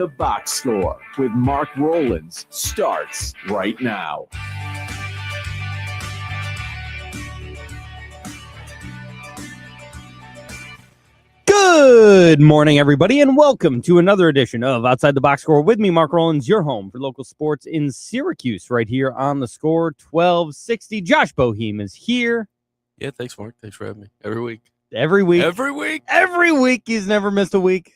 The Box Score with Mark Rowlands starts right now. Good morning, everybody, and welcome to another edition of Outside the Box Score with me, Mark Rowlands, your home for local sports in Syracuse, right here on the Score 1260. Josh Boheim is here. Yeah, thanks, Mark. Thanks for having me. Every week. Every week. Every week. He's never missed a week.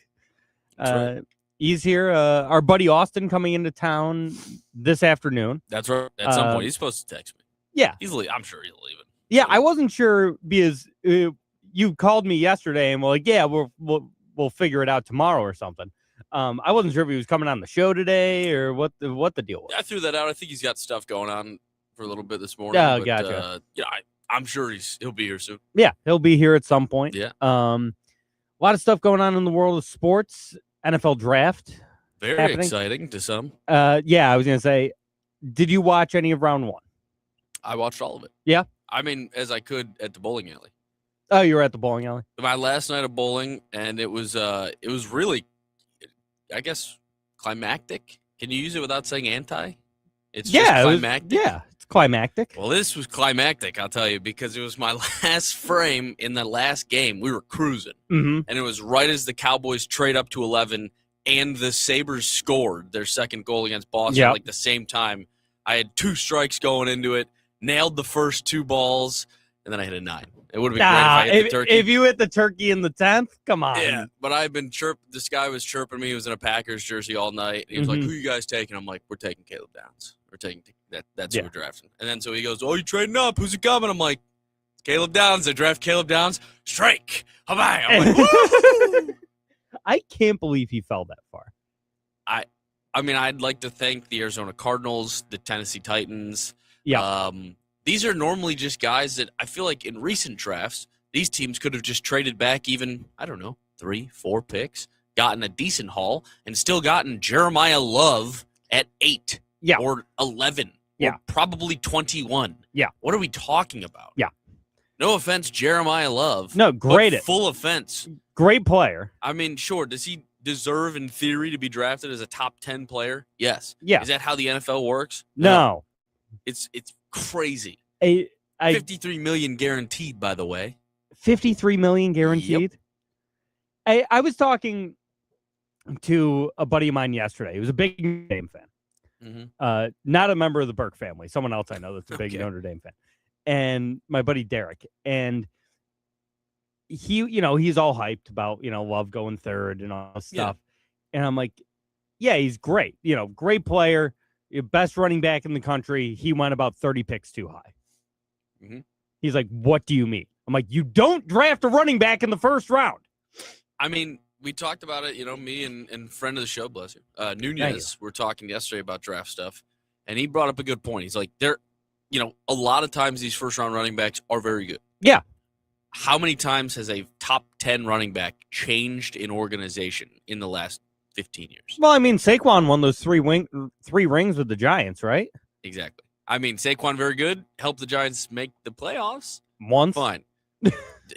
That's right. He's here. Our buddy Austin coming into town this afternoon. That's right. At some point, he's supposed to text me. Yeah. I'm sure he's leaving. Yeah, I wasn't sure because you called me yesterday and we're like, yeah, we'll figure it out tomorrow or something. I wasn't sure if he was coming on the show today or what the deal was. I threw that out. I think he's got stuff going on for a little bit this morning. Oh, gotcha. I'm sure he'll be here soon. Yeah, he'll be here at some point. Yeah. A lot of stuff going on in the world of sports. NFL draft. Very happening. Exciting to some. Yeah, I was going to say, did you watch any of round one? I watched all of it. Yeah? I mean, as I could at the bowling alley. Oh, you were at the bowling alley? My last night of bowling, and it was really, I guess, climactic. Can you use it without saying anti? It's just climactic. It's climactic. Well, this was climactic, I'll tell you, because it was my last frame in the last game. We were cruising, and it was right as the Cowboys trade up to 11, and the Sabres scored their second goal against Boston at like the same time. I had 2 strikes going into it, nailed the first 2 balls, and then I hit a 9. It would have been great if I hit the turkey. If you hit the turkey in the 10th, come on. Yeah, but I've been this guy was chirping me. He was in a Packers jersey all night. He was like, who you guys taking? I'm like, we're taking Caleb Downs. We're taking that's who we're drafting. And then so he goes, oh, you trading up? Who's it coming? I'm like, Caleb Downs. They draft Caleb Downs. Strike. I'm like, woo! I can't believe he fell that far. I mean, I'd like to thank the Arizona Cardinals, the Tennessee Titans. Yeah. These are normally just guys that I feel like in recent drafts, these teams could have just traded back even, I don't know, 3, 4 picks, gotten a decent haul, and still gotten Jeremiah Love at 8 or 11 or probably 21. Yeah. What are we talking about? Yeah. No offense, Jeremiah Love. No, great. Full offense. Great player. I mean, sure, does he deserve in theory to be drafted as a top 10 player? Yes. Yeah. Is that how the NFL works? No. It's crazy. 53 million guaranteed, by the way. 53 million guaranteed. Yep. I was talking to a buddy of mine yesterday. He was a big Notre Dame fan. Not a member of the Burke family. Someone else I know that's a big Notre Dame fan. And my buddy Derek. And he, he's all hyped about, Love going third and all this stuff. And I'm like, yeah, he's great. Great player. Best running back in the country. He went about 30 picks too high. He's like, what do you mean? I'm like, you don't draft a running back in the first round. I mean, we talked about it, me and friend of the show, bless you, Nunez, were talking yesterday about draft stuff, and he brought up a good point. He's like, a lot of times these first-round running backs are very good. Yeah. How many times has a top 10 running back changed in organization in the last 15 years? Well, I mean, Saquon won those 3 rings with the Giants, right? Exactly. I mean, Saquon, very good. Helped the Giants make the playoffs. Once. Fine.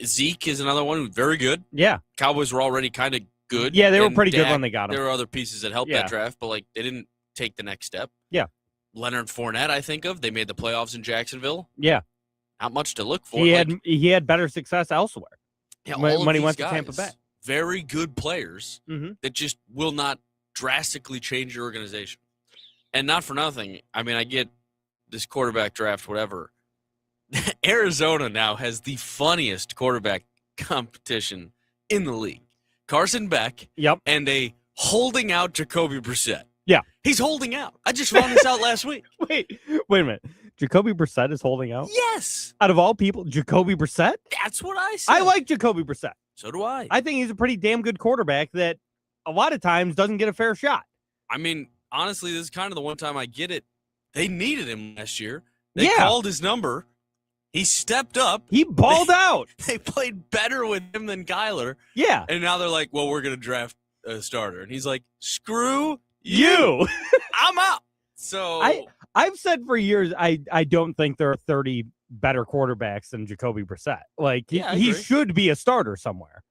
Zeke is another one who's very good. Yeah. Cowboys were already kind of good. Yeah, they were pretty good when they got him. There were other pieces that helped that draft, but they didn't take the next step. Yeah. Leonard Fournette, I think of. They made the playoffs in Jacksonville. Yeah. Not much to look for. He had better success elsewhere. Yeah, when he went to Tampa Bay. Very good players that just will not drastically change your organization. And not for nothing. I mean, I get this quarterback draft, whatever. Arizona now has the funniest quarterback competition in the league. Carson Beck and a holding out Jacoby Brissett. Yeah. He's holding out. I just found this out last week. Wait a minute. Jacoby Brissett is holding out? Yes. Out of all people, Jacoby Brissett? That's what I said. I like Jacoby Brissett. So do I. I think he's a pretty damn good quarterback that a lot of times doesn't get a fair shot. I mean, honestly, this is kind of the one time I get it. They needed him last year. They called his number. He stepped up. He balled out. They played better with him than Kyler. Yeah. And now they're like, well, we're going to draft a starter. And he's like, screw you. I'm out. So I've said for years, I don't think there are 30 better quarterbacks than Jacoby Brissett. Like, he should be a starter somewhere.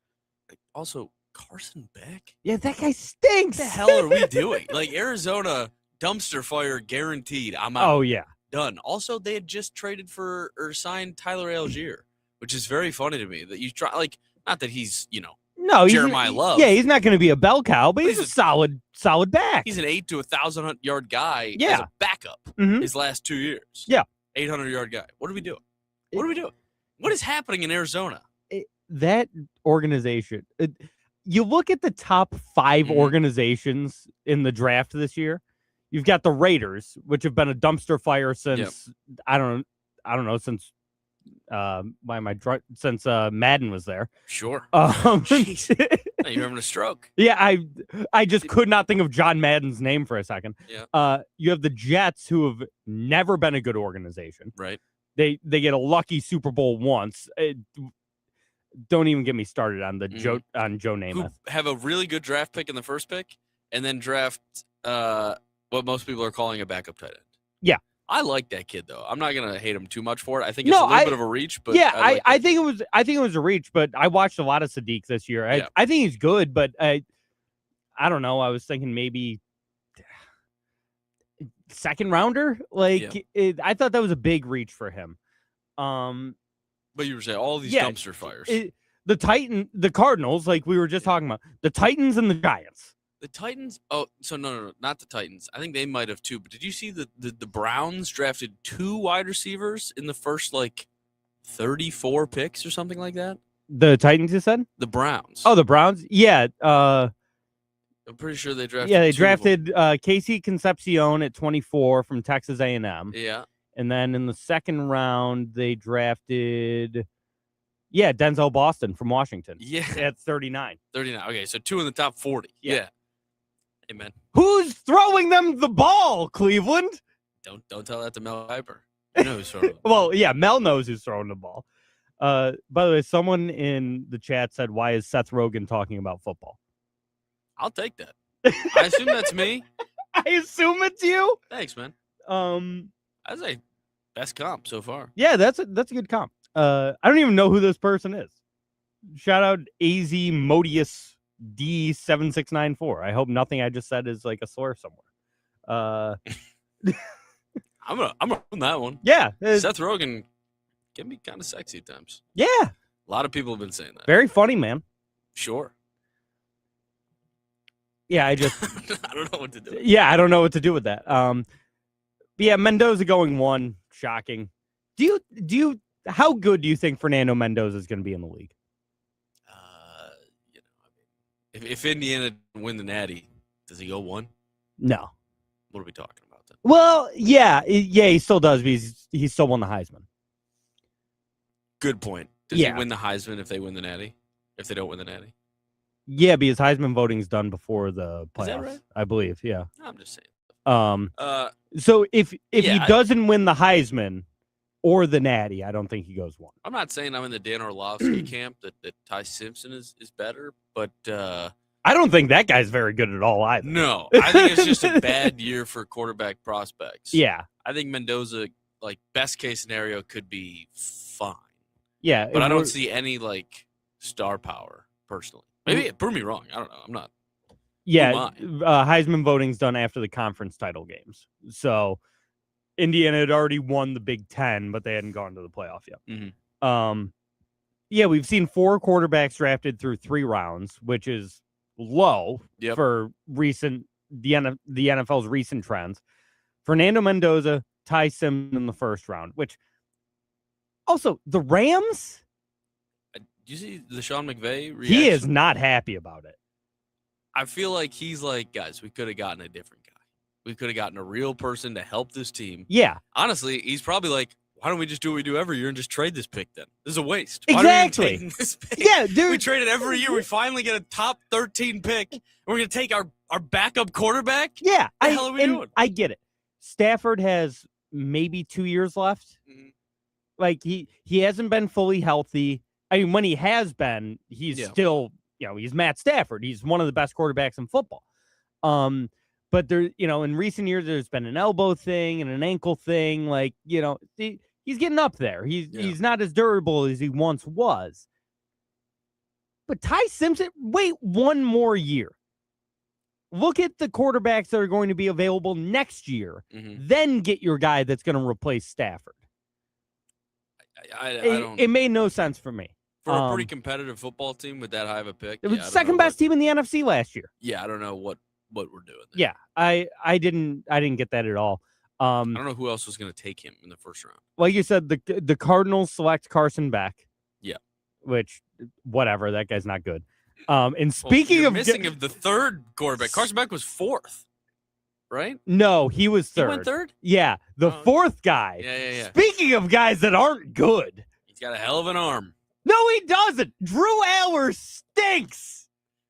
Also, Carson Beck? Yeah, that guy stinks. What the hell are we doing? Like, Arizona, dumpster fire guaranteed. I'm out. Oh, yeah. Done. Also, they had just traded for or signed Tyler Algier, which is very funny to me that you try, like, not that he's, No, Jeremiah Love. Yeah, he's not going to be a bell cow, but he's a solid back. He's an 8 to 1,000-yard guy Yeah. as a backup his last 2 years. Yeah. 800-yard guy. What are we doing? What are we doing? What is happening in Arizona? That organization, you look at the top 5 organizations in the draft this year. You've got the Raiders, which have been a dumpster fire since I don't know since since Madden was there. Sure. You're having a stroke. Yeah, I just could not think of John Madden's name for a second. Yeah. You have the Jets, who have never been a good organization. Right. They get a lucky Super Bowl once. Don't even get me started on the Joe Namath. Who have a really good draft pick in the first pick, and then draft what most people are calling a backup tight end. Yeah. I like that kid though. I'm not gonna hate him too much for it. I think it's a little bit of a reach, but I think it was a reach, but I watched a lot of Sadiq this year. I think he's good, but I don't know. I was thinking maybe second rounder. I thought that was a big reach for him. But you were saying all these dumpster fires. The Cardinals, like we were just talking about, the Titans and the Giants. The Titans? Oh, so no, not the Titans. I think they might have too. But did you see the Browns drafted 2 wide receivers in the first 34 picks or something like that? The Titans, you said? The Browns. Oh, the Browns? Yeah. I'm pretty sure they drafted. Yeah, they drafted Casey Concepcion at 24 from Texas A&M. Yeah. And then in the second round, they drafted, Denzel Boston from Washington. Yeah. At 39. 39. Okay, so 2 in the top 40. Yeah. Amen. Who's throwing them the ball, Cleveland? Don't tell that to Mel Kiper. You know who's throwing the ball. Well, yeah, Mel knows who's throwing the ball. By the way, someone in the chat said, "Why is Seth Rogen talking about football?" I'll take that. I assume that's me. I assume it's you. Thanks, man. I'd say best comp so far. Yeah, that's a good comp. I don't even know who this person is. Shout out AZ Modius D7694. I hope nothing I just said is like a slur somewhere. I'm gonna own that one. Yeah, Seth Rogen can be kind of sexy at times. Yeah, a lot of people have been saying that. Very funny, man. Sure. Yeah, I just I don't know what to do. Yeah, I don't know what to do with that. Yeah, Mendoza going 1, shocking. Do you? How good do you think Fernando Mendoza is going to be in the league? If Indiana didn't win the Natty, does he go 1? No. What are we talking about then? Well, yeah, he still does, but he still won the Heisman. Good point. Does he win the Heisman if they win the Natty? If they don't win the Natty? Yeah, because Heisman voting's done before the playoffs. Is that right? I believe, yeah. I'm just saying. So if he doesn't win the Heisman or the Natty, I don't think he goes 1. I'm not saying I'm in the Dan Orlovsky camp that Ty Simpson is better, but I don't think that guy's very good at all either. No, I think it's just a bad year for quarterback prospects. Yeah. I think Mendoza, best case scenario, could be fine. Yeah. But I don't see any star power personally. Maybe prove me wrong. I don't know. I'm not. Yeah, Heisman voting's done after the conference title games. So Indiana had already won the Big Ten, but they hadn't gone to the playoff yet. Mm-hmm. Yeah, we've seen 4 quarterbacks drafted through 3 rounds, which is low for the NFL's recent trends. Fernando Mendoza, Ty Simpson in the first round, which also the Rams. Do you see the Sean McVay reaction? He is not happy about it. I feel like he's like, guys, we could have gotten a different guy. We could have gotten a real person to help this team. Yeah. Honestly, he's probably like, why don't we just do what we do every year and just trade this pick then? This is a waste. Exactly. Why are we taking this pick? Yeah, dude. We trade it every year. We finally get a top 13 pick, and we're going to take our backup quarterback? Yeah. What the hell are we doing? I get it. Stafford has maybe 2 years left. Mm-hmm. He hasn't been fully healthy. I mean, when he has been, he's still, he's Matt Stafford. He's one of the best quarterbacks in football. But there, in recent years, there's been an elbow thing and an ankle thing. He's getting up there. He's not as durable as he once was. But Ty Simpson, wait one more year. Look at the quarterbacks that are going to be available next year. Then get your guy that's going to replace Stafford. I don't. It made no sense for me. For a pretty competitive football team with that high of a pick. It was the second best team in the NFC last year. Yeah, I don't know what we're doing there. Yeah, I didn't get that at all. I don't know who else was going to take him in the first round. Like you said, the Cardinals select Carson Beck. Yeah. Which, whatever, that guy's not good. And speaking of missing of the third quarterback, Carson Beck was fourth, right? No, he was third. He went third? Yeah, the fourth guy. Yeah. Speaking of guys that aren't good. He's got a hell of an arm. No, he doesn't. Drew Aller stinks.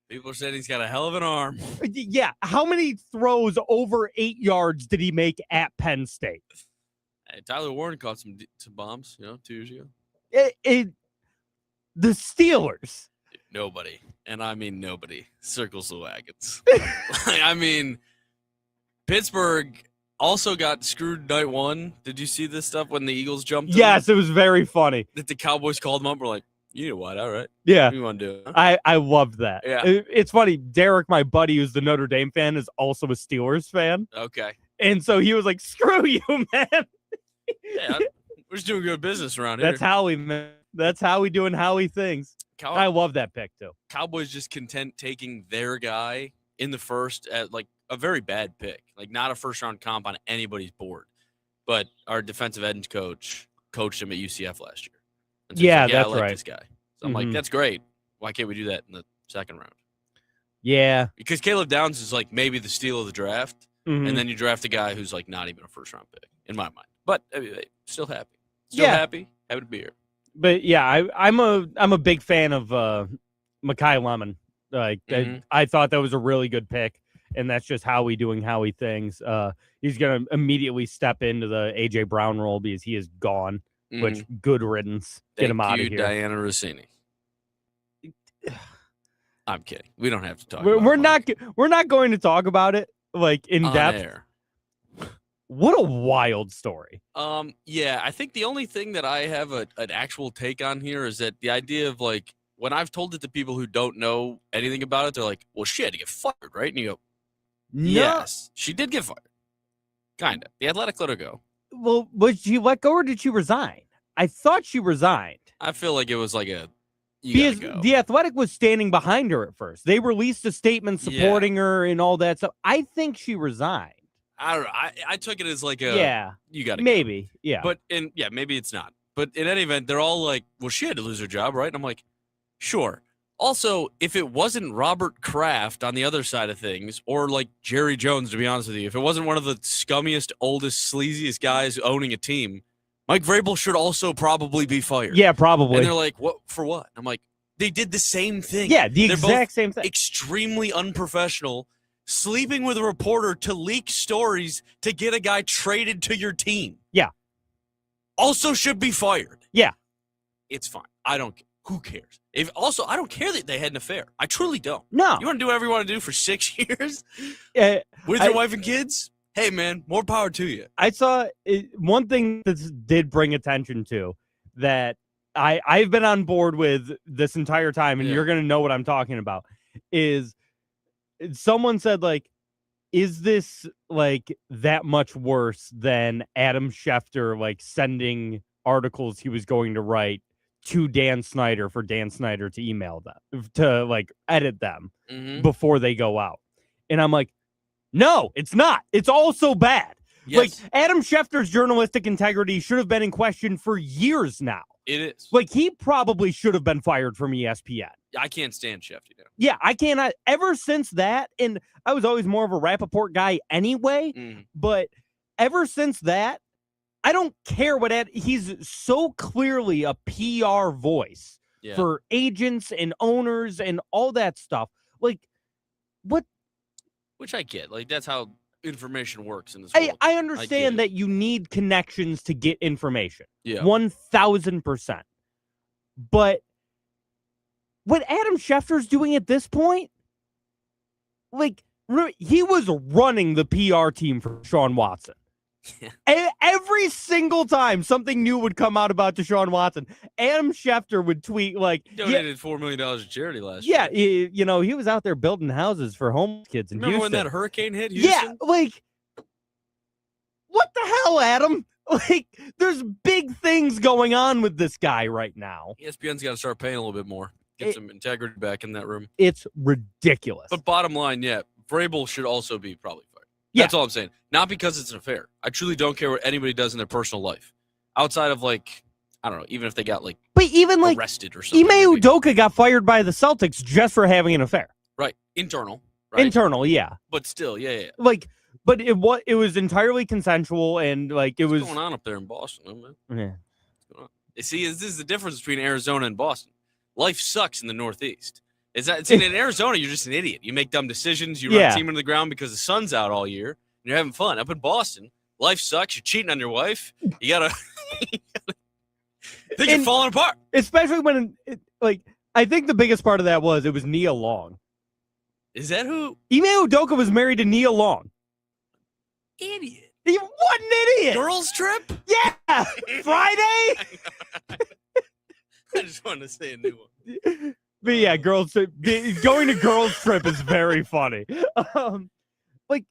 People said he's got a hell of an arm. Yeah. How many throws over 8 yards did he make at Penn State? Hey, Tyler Warren caught some bombs, 2 years ago. The Steelers. Nobody, and I mean nobody, circles the wagons. I mean, Pittsburgh also got screwed night one. Did you see this stuff when the Eagles jumped? Yes, it was very funny. That the Cowboys called them up. We're like, you know what? All right. Yeah. What do you want to do? Huh? I loved that. Yeah. It's funny. Derek, my buddy, who's the Notre Dame fan, is also a Steelers fan. Okay. And so he was like, screw you, man. Yeah, we're just doing good business around here. That's Howie, man. That's how we doing Howie things. I love that pick, too. Cowboys just content taking their guy in the first at like a very bad pick, like not a first-round comp on anybody's board. But our defensive end coach coached him at UCF last year. And so yeah, I like right. this guy. So I'm like, that's great. Why can't we do that in the second round? Yeah. Because Caleb Downs is like maybe the steal of the draft, and then you draft a guy who's like not even a first-round pick, in my mind. But I mean, still happy. Happy to be here. But yeah, I'm a big fan of Mekhi Lemon. Like I thought that was a really good pick, and that's just Howie doing Howie things. He's gonna immediately step into the AJ Brown role because he is gone. Which good riddance. Get him out of here. Diana Rossini. I'm kidding. We don't have to talk. We're not going to talk about it like in depth. Air. What a wild story. Yeah, I think the only thing that I have an actual take on here is that the idea of like when I've told it to people who don't know anything about it, they're like, "Well, she had to get fired, right?" And you go, "Yes, she did get fired." Kind of. The Athletic let her go. Well, was she let go or did she resign? I thought she resigned. I feel like it was like because the Athletic was standing behind her at first. They released a statement supporting her and all that stuff. I think she resigned. I don't know. I took it as like you got to maybe go. Yeah, but maybe it's not. But in any event, they're all like, well, she had to lose her job, right? And I'm like, sure. Also, if it wasn't Robert Kraft on the other side of things, or like Jerry Jones, to be honest with you, if it wasn't one of the scummiest, oldest, sleaziest guys owning a team, Mike Vrabel should also probably be fired. Yeah, probably. And they're like, what for what? I'm like, they did the same thing. Yeah, the exact same thing. Extremely unprofessional, sleeping with a reporter to leak stories to get a guy traded to your team. Yeah. Also should be fired. Yeah. It's fine. Who cares? I don't care that they had an affair. I truly don't. No. You want to do whatever you want to do for 6 years with your wife and kids? Hey, man, more power to you. I saw one thing that did bring attention to that I've been on board with this entire time, and you're going to know what I'm talking about, is someone said, like, is this, like, that much worse than Adam Schefter, like, sending articles he was going to write to Dan Snyder for Dan Snyder to email them, to, like, edit them before they go out? And I'm like, no, it's not. It's all so bad. Yes. Like, Adam Schefter's journalistic integrity should have been in question for years now. It is. Like, he probably should have been fired from ESPN. I can't stand Schefter. Yeah, I cannot. Ever since that, and I was always more of a Rappaport guy anyway, but ever since that, I don't care he's so clearly a PR voice for agents and owners and all that stuff. Like, what? Which I get. Like, that's how information works in this world. I understand that you need connections to get information. Yeah. 1,000%. But what Adam Schefter's doing at this point, like, he was running the PR team for Sean Watson. Every single time something new would come out about Deshaun Watson, Adam Schefter would tweet like, donated $4 million to charity last year. Yeah, he was out there building houses for homeless kids in Remember Houston. when that hurricane hit Houston? Yeah, like, what the hell, Adam? Like, there's big things going on with this guy right now. ESPN's got to start paying a little bit more. Get some integrity back in that room. It's ridiculous. But bottom line, Vrabel should also be probably fired. That's all I'm saying. Not because it's an affair. I truly don't care what anybody does in their personal life. Outside of, like, I don't know, even if they got, like, but even like arrested or something. Ime Udoka got fired by the Celtics just for having an affair. Right. Internal. Right? Internal, yeah. But still, yeah. Like, but it was entirely consensual, and like What's going on up there in Boston, man? Yeah. What's going on? You see, this is the difference between Arizona and Boston. Life sucks in the Northeast. It's in Arizona, you're just an idiot. You make dumb decisions. You run a team into the ground because the sun's out all year. And you're having fun. Up in Boston, life sucks. You're cheating on your wife. You gotta think you're falling apart. Especially when, I think the biggest part of that was it was Nia Long. Is that who? Ime Udoka was married to Nia Long. Idiot. What an idiot! Girls trip? Yeah, Friday. I just wanted to say a new one. But yeah, girls trip. Going to girls trip is very funny. Like,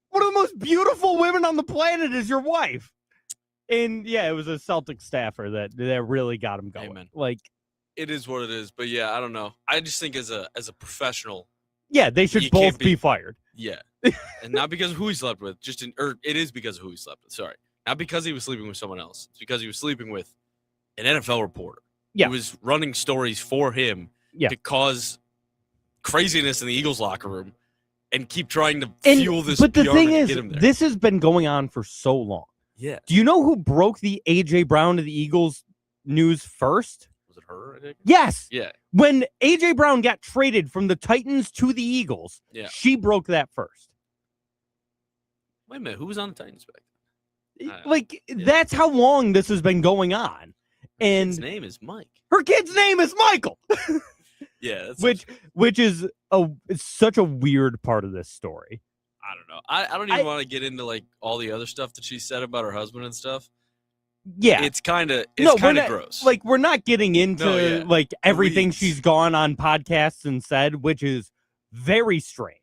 one of the most beautiful women on the planet is your wife. And yeah, it was a Celtic staffer that really got him going. Amen. Like, it is what it is. But yeah, I don't know. I just think as a professional, yeah, they should both be fired. Yeah, and not because of who he slept with. It is because of who he slept with. Sorry, not because he was sleeping with someone else. It's because he was sleeping with an NFL reporter. Yeah, who was running stories for him. Yeah. To cause craziness in the Eagles locker room and keep trying to fuel this. But the PR thing to is, get him there. This has been going on for so long. Yeah. Do you know who broke the A.J. Brown to the Eagles news first? Was it her, I think? Yes. Yeah. When A.J. Brown got traded from the Titans to the Eagles, she broke that first. Wait a minute. Who was on the Titans back then? That's how long this has been going on. And his name is Mike. Her kid's name is Michael. Yeah, that's which is it's such a weird part of this story. I don't know. I don't even want to get into like all the other stuff that she said about her husband and stuff. Yeah, it's kind of gross. Like, we're not getting into like everything she's gone on podcasts and said, which is very strange.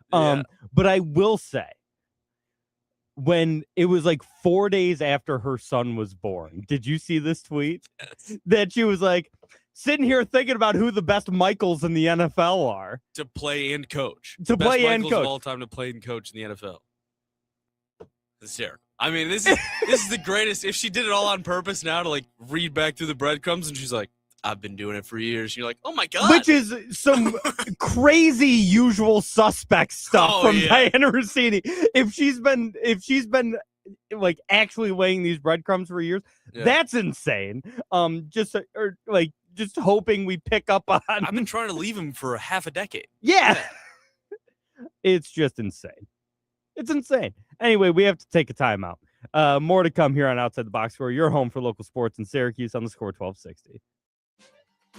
But I will say, when it was like 4 days after her son was born, did you see this tweet? Yes. That she was like, sitting here thinking about who the best Michaels in the NFL are. To play and coach. To best play and Michaels coach. Of all time to play and coach in the NFL. Hysterical. I mean, this is the greatest. If she did it all on purpose now to like read back through the breadcrumbs and she's like, I've been doing it for years. And you're like, oh my God. Which is some crazy usual suspect stuff from Diana Rossini. If she's been like actually laying these breadcrumbs for years, that's insane. Just hoping we pick up on. I've been trying to leave him for half a decade. Yeah. It's just insane. It's insane. Anyway, we have to take a timeout. More to come here on Outside the Box Score, your home for local sports in Syracuse on the Score 1260.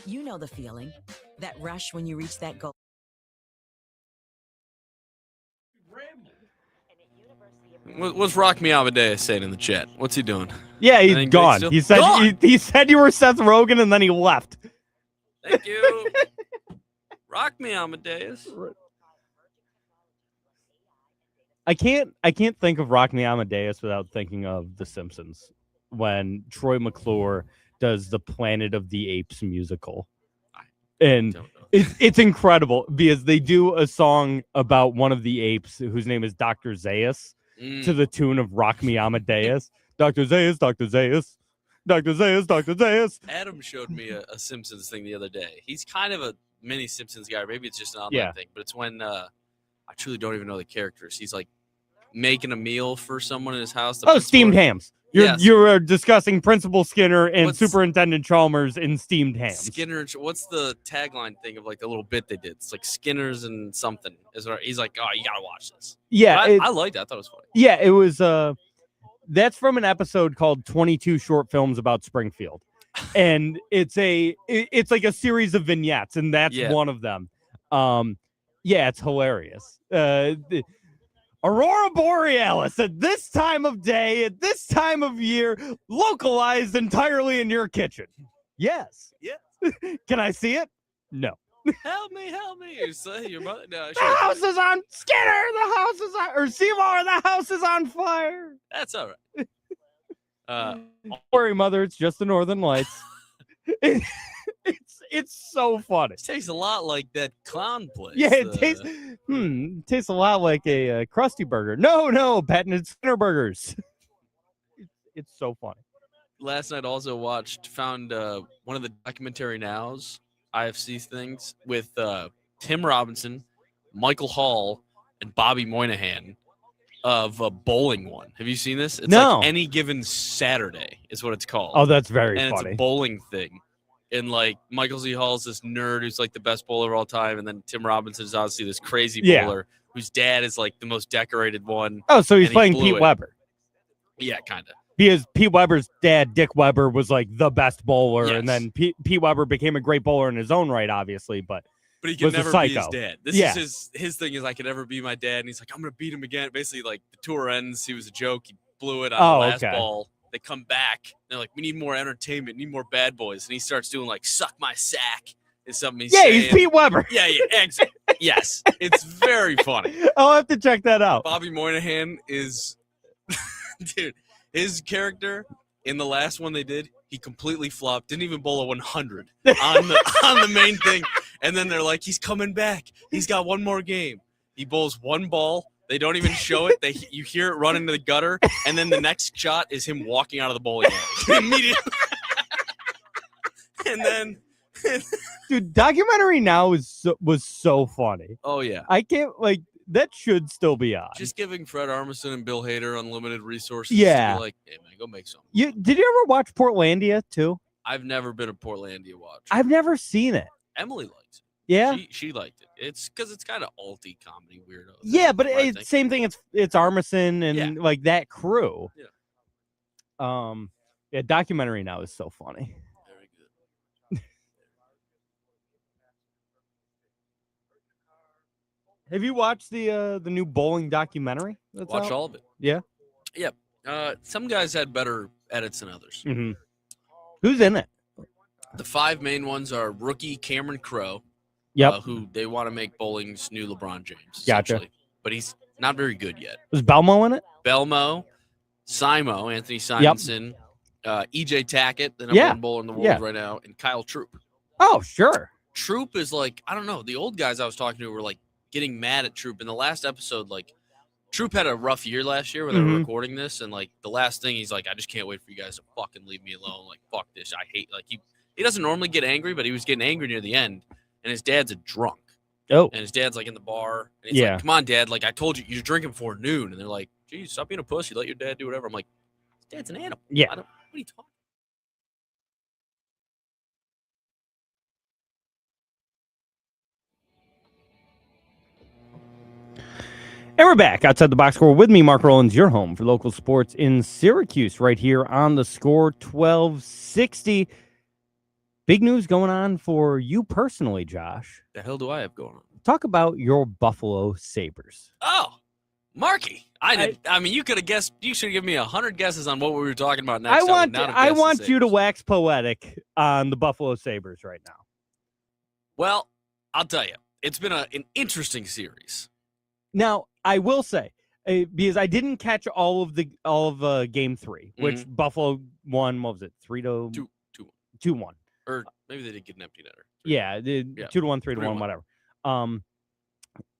You know the feeling, that rush when you reach that goal. What's Rock Me Amadeus saying in the chat? What's he doing? Yeah, he's gone. He said gone. He said you were Seth Rogen, and then he left. Thank you. Rock Me Amadeus. I can't think of Rock Me Amadeus without thinking of The Simpsons when Troy McClure does the Planet of the Apes musical. And it's incredible because they do a song about one of the apes whose name is Dr. Zaius to the tune of Rock Me Amadeus. Dr. Zaius, Dr. Zaius, Dr. Zaius, Dr. Zaius. Adam showed me a Simpsons thing the other day. He's kind of a mini Simpsons guy. Maybe it's just an online thing, but it's when I truly don't even know the characters. He's like making a meal for someone in his house. Steamed hams. You're discussing Principal Skinner and Superintendent Chalmers in steamed hams. Skinner, what's the tagline thing of like the little bit they did? It's like Skinner's and something. He's like, oh, you gotta watch this. Yeah, I liked that. I thought it was funny. Yeah, it was. That's from an episode called 22 Short Films About Springfield, and it's like a series of vignettes, and that's one of them. Yeah, it's hilarious. Aurora Borealis at this time of day, at this time of year, localized entirely in your kitchen. Yes. Yes. Can I see it? No. Help me. You say your mother. No, The house is on Skinner. The house is on, or Seymour. The house is on fire. That's all right. Don't worry, mother. It's just the Northern Lights. It's so funny. It tastes a lot like that clown place. Yeah, it tastes a lot like a Krusty Burger. No, patented Skinner burgers. It's so funny. Last night also found one of the documentary nows, IFC things, with Tim Robinson, Michael Hall, and Bobby Moynihan of a bowling one. Have you seen this? It's No. like Any Given Saturday is what it's called. Oh, that's very and funny. It's a bowling thing. And like Michael Z. Hall's this nerd who's like the best bowler of all time, and then Tim Robinson is obviously this crazy bowler whose dad is like the most decorated one. Oh, so he's and playing he blew Pete it. Weber. Yeah, kind of. Because Pete Weber's dad, Dick Weber, was like the best bowler, Yes. and then Pete Weber became a great bowler in his own right, obviously. But he can was a never be his psycho. dad. This is his thing is I can never be my dad, and he's like, I'm gonna beat him again. Basically, like the tour ends, he was a joke, he blew it on the last ball. They come back, they're like, we need more entertainment, need more bad boys, and he starts doing like suck my sack is something he's saying. he's Pete Weber. Yeah, yes, it's very funny. I'll have to check that out. Bobby Moynihan is, dude, his character in the last one they did, he completely flopped, didn't even bowl a 100 on the main thing, and then they're like, he's coming back, he's got one more game. He bowls one ball. They don't even show it. You hear it run into the gutter, and then the next shot is him walking out of the bowling alley immediately. And then, Dude, documentary now was so funny. oh yeah, I can't that should still be on. just giving Fred Armisen and Bill Hader unlimited resources. Yeah. to be like, hey man, go make something. Did you ever watch Portlandia too? I've never been a Portlandia watcher. I've never seen it. Emily likes it. Yeah. She liked it. It's because it's kind of alty comedy weirdo. Yeah, but I it's think. same thing. It's Armisen and like that crew. Yeah. Yeah, documentary now is so funny. Very good. Have you watched the new bowling documentary? Watch all of it. Yeah. Yep. Some guys had better edits than others. Mm-hmm. Who's in it? The 5 main ones are rookie Cameron Crowe. Yep. Who they want to make bowling's new LeBron James. Gotcha. Essentially. But he's not very good yet. Was Belmo in it? Belmo, Anthony Simonson, EJ Tackett, the number Yeah. one bowler in the world right now, and Kyle Troop. Oh, sure. Troop is like, I don't know, the old guys I was talking to were like getting mad at Troop. In the last episode, like, Troop had a rough year last year when they were recording this, and like the last thing he's like, I just can't wait for you guys to fucking leave me alone. Like, fuck this. I hate, like, he doesn't normally get angry, but he was getting angry near the end, and his dad's a drunk. Oh. And his dad's like in the bar, and he's like, come on, Dad, like I told you, you're drinking before noon. And they're like, geez, stop being a pussy, let your dad do whatever. I'm like, his dad's an animal. Yeah. What are you talking? And we're back outside the box score with me, Mark Rowlands, your home for local sports in Syracuse, right here on the score 1260. Big news going on for you personally, Josh. The hell do I have going on? Talk about your Buffalo Sabres. Oh, Marky. I mean, you could have guessed. You should have given me 100 guesses on what we were talking about next. I want you to wax poetic on the Buffalo Sabres right now. Well, I'll tell you, it's been an interesting series. Now, I will say, because I didn't catch all of Game 3, which Buffalo won. What was it? 3-2, 2-1. Or maybe they did get an empty netter. 2-1, 3-1, whatever.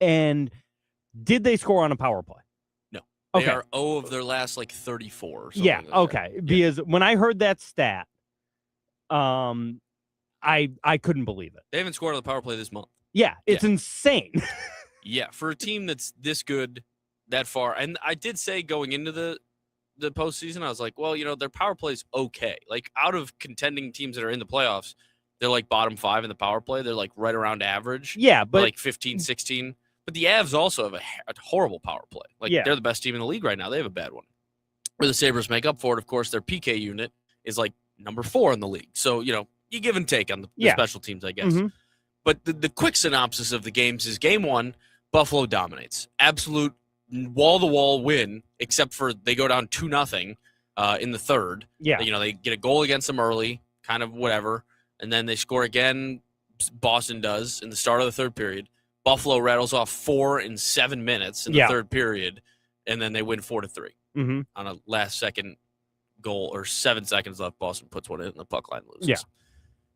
And did they score on a power play? No. They are 0 of their last like 34 or something. Yeah, like okay. That. Because when I heard that stat, I couldn't believe it. They haven't scored on the power play this month. Yeah, it's insane. Yeah, for a team that's this good that far. And I did say going into the postseason, I was like, well, their power play is okay. Like out of contending teams that are in the playoffs, they're like bottom 5 in the power play. They're like right around average. Yeah, but like 15, 16. But the Avs also have a horrible power play. Like they're the best team in the league right now. They have a bad one. Where the Sabres make up for it, of course, their PK unit is like number 4 in the league. So, you give and take on the special teams, I guess. Mm-hmm. But the quick synopsis of the games is game 1, Buffalo dominates. Absolute wall-to-wall win, except for they go down 2-0 in the third. Yeah. They get a goal against them early, kind of whatever, and then they score again. Boston does in the start of the third period. Buffalo rattles off 4 in 7 minutes in the third period, and then they win 4-3 on a last-second goal, or 7 seconds left. Boston puts one in, and the puck line loses. Yeah.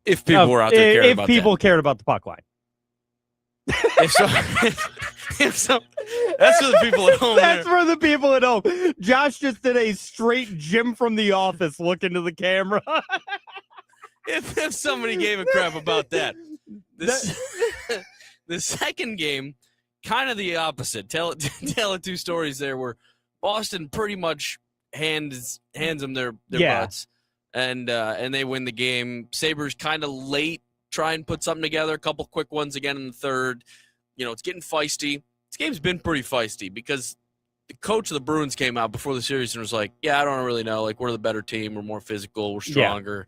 If people were out there caring about that. If people cared about the puck line. If so, that's for the people at home. That's for the people at home. Josh just did a straight Jim from The Office look into the camera. If somebody gave a crap about that. The second game, kind of the opposite. Tell it 2 stories there where Boston pretty much hands them their butts, and they win the game. Sabres kind of late try and put something together, a couple quick ones again in the third. It's getting feisty. This game's been pretty feisty because the coach of the Bruins came out before the series and was like, I don't really know. Like, we're the better team. We're more physical. We're stronger.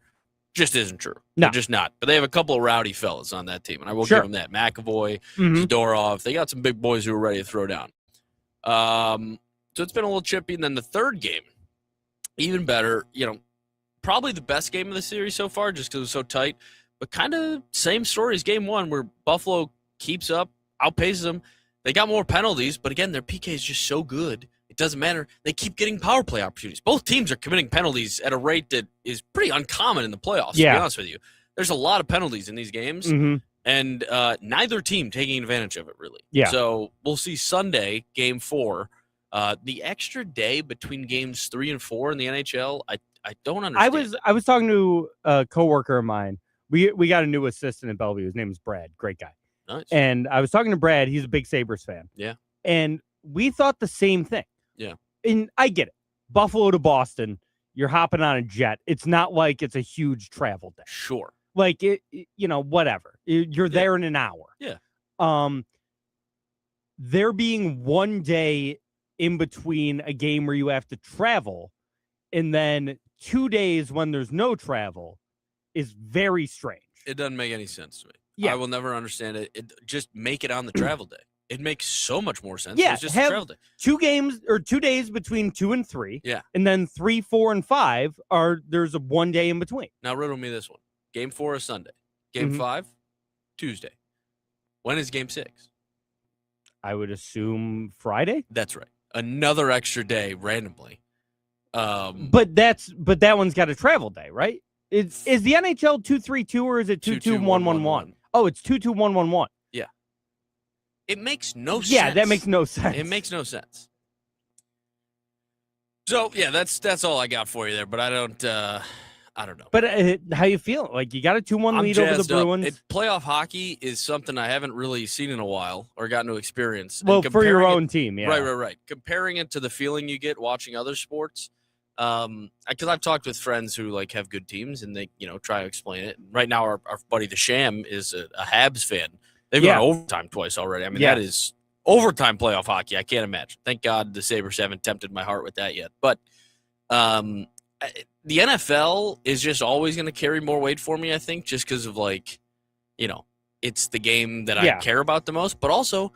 Just isn't true. No. They're just not. But they have a couple of rowdy fellas on that team, and I will give them that. McAvoy, Zadorov. They got some big boys who are ready to throw down. So it's been a little chippy. And then the third game, even better. Probably the best game of the series so far just because it was so tight. But kind of same story as game 1 where Buffalo keeps up, outpaces them. They got more penalties, but again, their PK is just so good. It doesn't matter. They keep getting power play opportunities. Both teams are committing penalties at a rate that is pretty uncommon in the playoffs, to be honest with you. There's a lot of penalties in these games, and neither team taking advantage of it, really. Yeah. So we'll see Sunday, game 4. The extra day between games 3 and 4 in the NHL, I don't understand. I was talking to a coworker of mine. We got a new assistant at Bellevue. His name is Brad. Great guy. Nice. And I was talking to Brad. He's a big Sabres fan. Yeah. And we thought the same thing. Yeah. And I get it. Buffalo to Boston, you're hopping on a jet. It's not like it's a huge travel day. Sure. Like, whatever. You're there in an hour. Yeah. There being one day in between a game where you have to travel and then 2 days when there's no travel is very strange. It doesn't make any sense to me. Yeah. I will never understand it. Just make it on the travel day. It makes so much more sense. Yeah, it's just a travel day. 2 games or 2 days between 2 and 3. Yeah. And then 3, 4, and 5 there's a 1 day in between. Now riddle me this one. Game 4 is Sunday. Game 5, Tuesday. When is game 6? I would assume Friday. That's right. Another extra day randomly. But that one's got a travel day, right? Is the NHL 2-3-2 or is it 2-2-1-1-1? Oh, it's 2-2-1-1-1. Yeah. It makes no sense. Yeah, that makes no sense. It makes no sense. So yeah, that's all I got for you there. But I don't know. But how you feeling? Like, you got a 2-1 lead over the Bruins. Playoff hockey is something I haven't really seen in a while or gotten to experience. Well, for your own team, yeah. Right. Comparing it to the feeling you get watching other sports, because I've talked with friends who have good teams and they try to explain it. Right now, our buddy the Sham is a Habs fan. They've gone overtime twice already. I mean, that is overtime playoff hockey. I can't imagine. Thank God the Sabres haven't tempted my heart with that yet. But the NFL is just always going to carry more weight for me, I think, just because of it's the game that I care about the most. But also,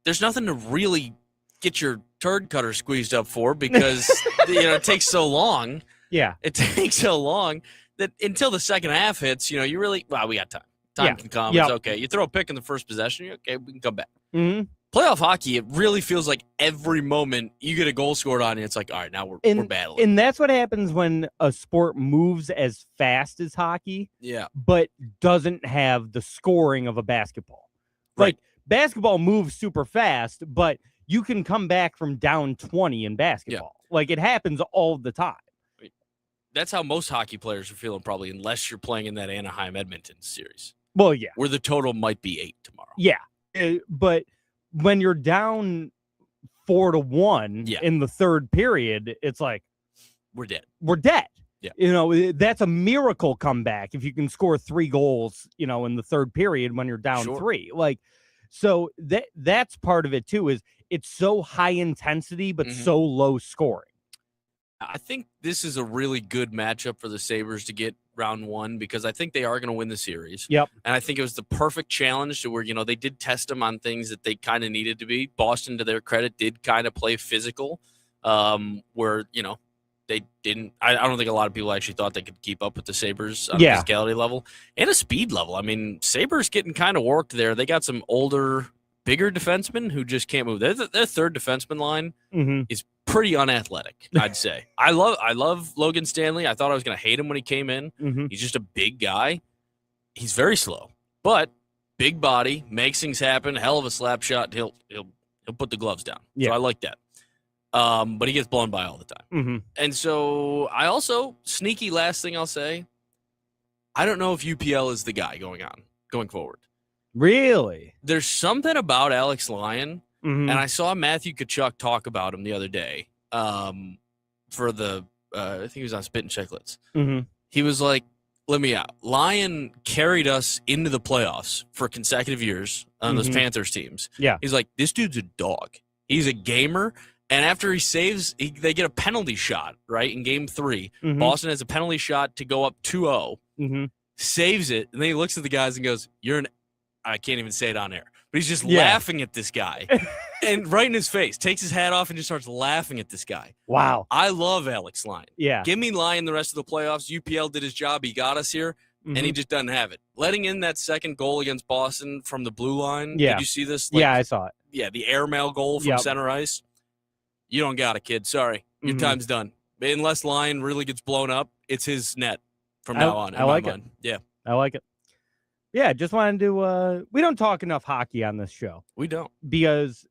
there's nothing to really get your turd cutter squeezed up for because it takes so long. Yeah, it takes so long that until the second half hits, you really we got time. Time can come. It's okay. You throw a pick in the first possession, you're okay. We can come back. Mm-hmm. Playoff hockey, it really feels like every moment you get a goal scored on you, it's like, all right, now we're battling. And that's what happens when a sport moves as fast as hockey, but doesn't have the scoring of a basketball. Right. Like, basketball moves super fast, but you can come back from down 20 in basketball. Yeah. Like, it happens all the time. That's how most hockey players are feeling, probably, unless you're playing in that Anaheim-Edmonton series. Well, yeah. Where the total might be 8 tomorrow. Yeah. But when you're down 4-1 in the third period, it's like, we're dead. We're dead. Yeah. That's a miracle comeback if you can score 3 goals, in the third period when you're down 3. Like, so that's part of it too, is it's so high intensity, but so low scoring. I think this is a really good matchup for the Sabres to get round one because I think they are going to win the series. Yep. And I think it was the perfect challenge to where, they did test them on things that they kind of needed to be. Boston, to their credit, did kind of play physical, where, they didn't. I don't think a lot of people actually thought they could keep up with the Sabres on a physicality level and a speed level. I mean, Sabres getting kind of worked there. They got some older, bigger defensemen who just can't move. Their third defenseman line is pretty unathletic, I'd say. I love Logan Stanley. I thought I was going to hate him when he came in. He's just a big guy. He's very slow, but big body, makes things happen. Hell of a slap shot. He'll put the gloves down. Yeah. So I like that. But he gets blown by all the time. And so I also, sneaky last thing I'll say, I don't know if UPL is the guy going forward. Really? There's something about Alex Lyon, and I saw Matthew Tkachuk talk about him the other day for the, I think he was on Spit and Chicklets. He was like, let me out. Lyon carried us into the playoffs for consecutive years on those Panthers teams. Yeah. He's like, this dude's a dog. He's a gamer. And after he saves, they get a penalty shot, right, in Game 3. Boston has a penalty shot to go up 2-0, saves it, and then he looks at the guys and goes, I can't even say it on air, but he's just laughing at this guy. And right in his face, takes his hat off and just starts laughing at this guy. Wow. I love Alex Lyon. Yeah. Give me Lyon the rest of the playoffs. UPL did his job. He got us here, and he just doesn't have it. Letting in that second goal against Boston from the blue line. Yeah. Did you see this? Yeah, I saw it. Yeah, the airmail goal from center ice. You don't got it, kid. Sorry. Your time's done. Unless Lyon really gets blown up, it's his net from now on. I like it. Yeah. I like it. Yeah, just wanted to we don't talk enough hockey on this show. We don't. Because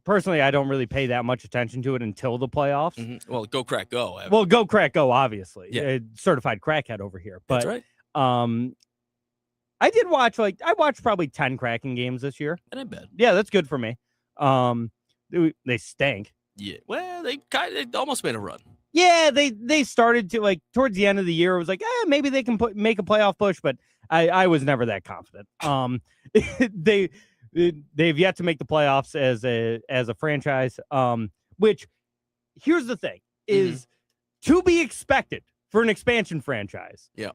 personally, I don't really pay that much attention to it until the playoffs. Well, go crack, go. Well, go crack, go, obviously. Yeah. Certified crackhead over here. But that's right. I did watch I watched probably 10 Kraken games this year. That ain't bad. Yeah, that's good for me. They stank. Yeah. Well, they almost made a run. Yeah, they started to towards the end of the year. It was like, maybe they can make a playoff push, but I was never that confident. They've yet to make the playoffs as a franchise. Which here's the thing is to be expected for an expansion franchise. Yeah.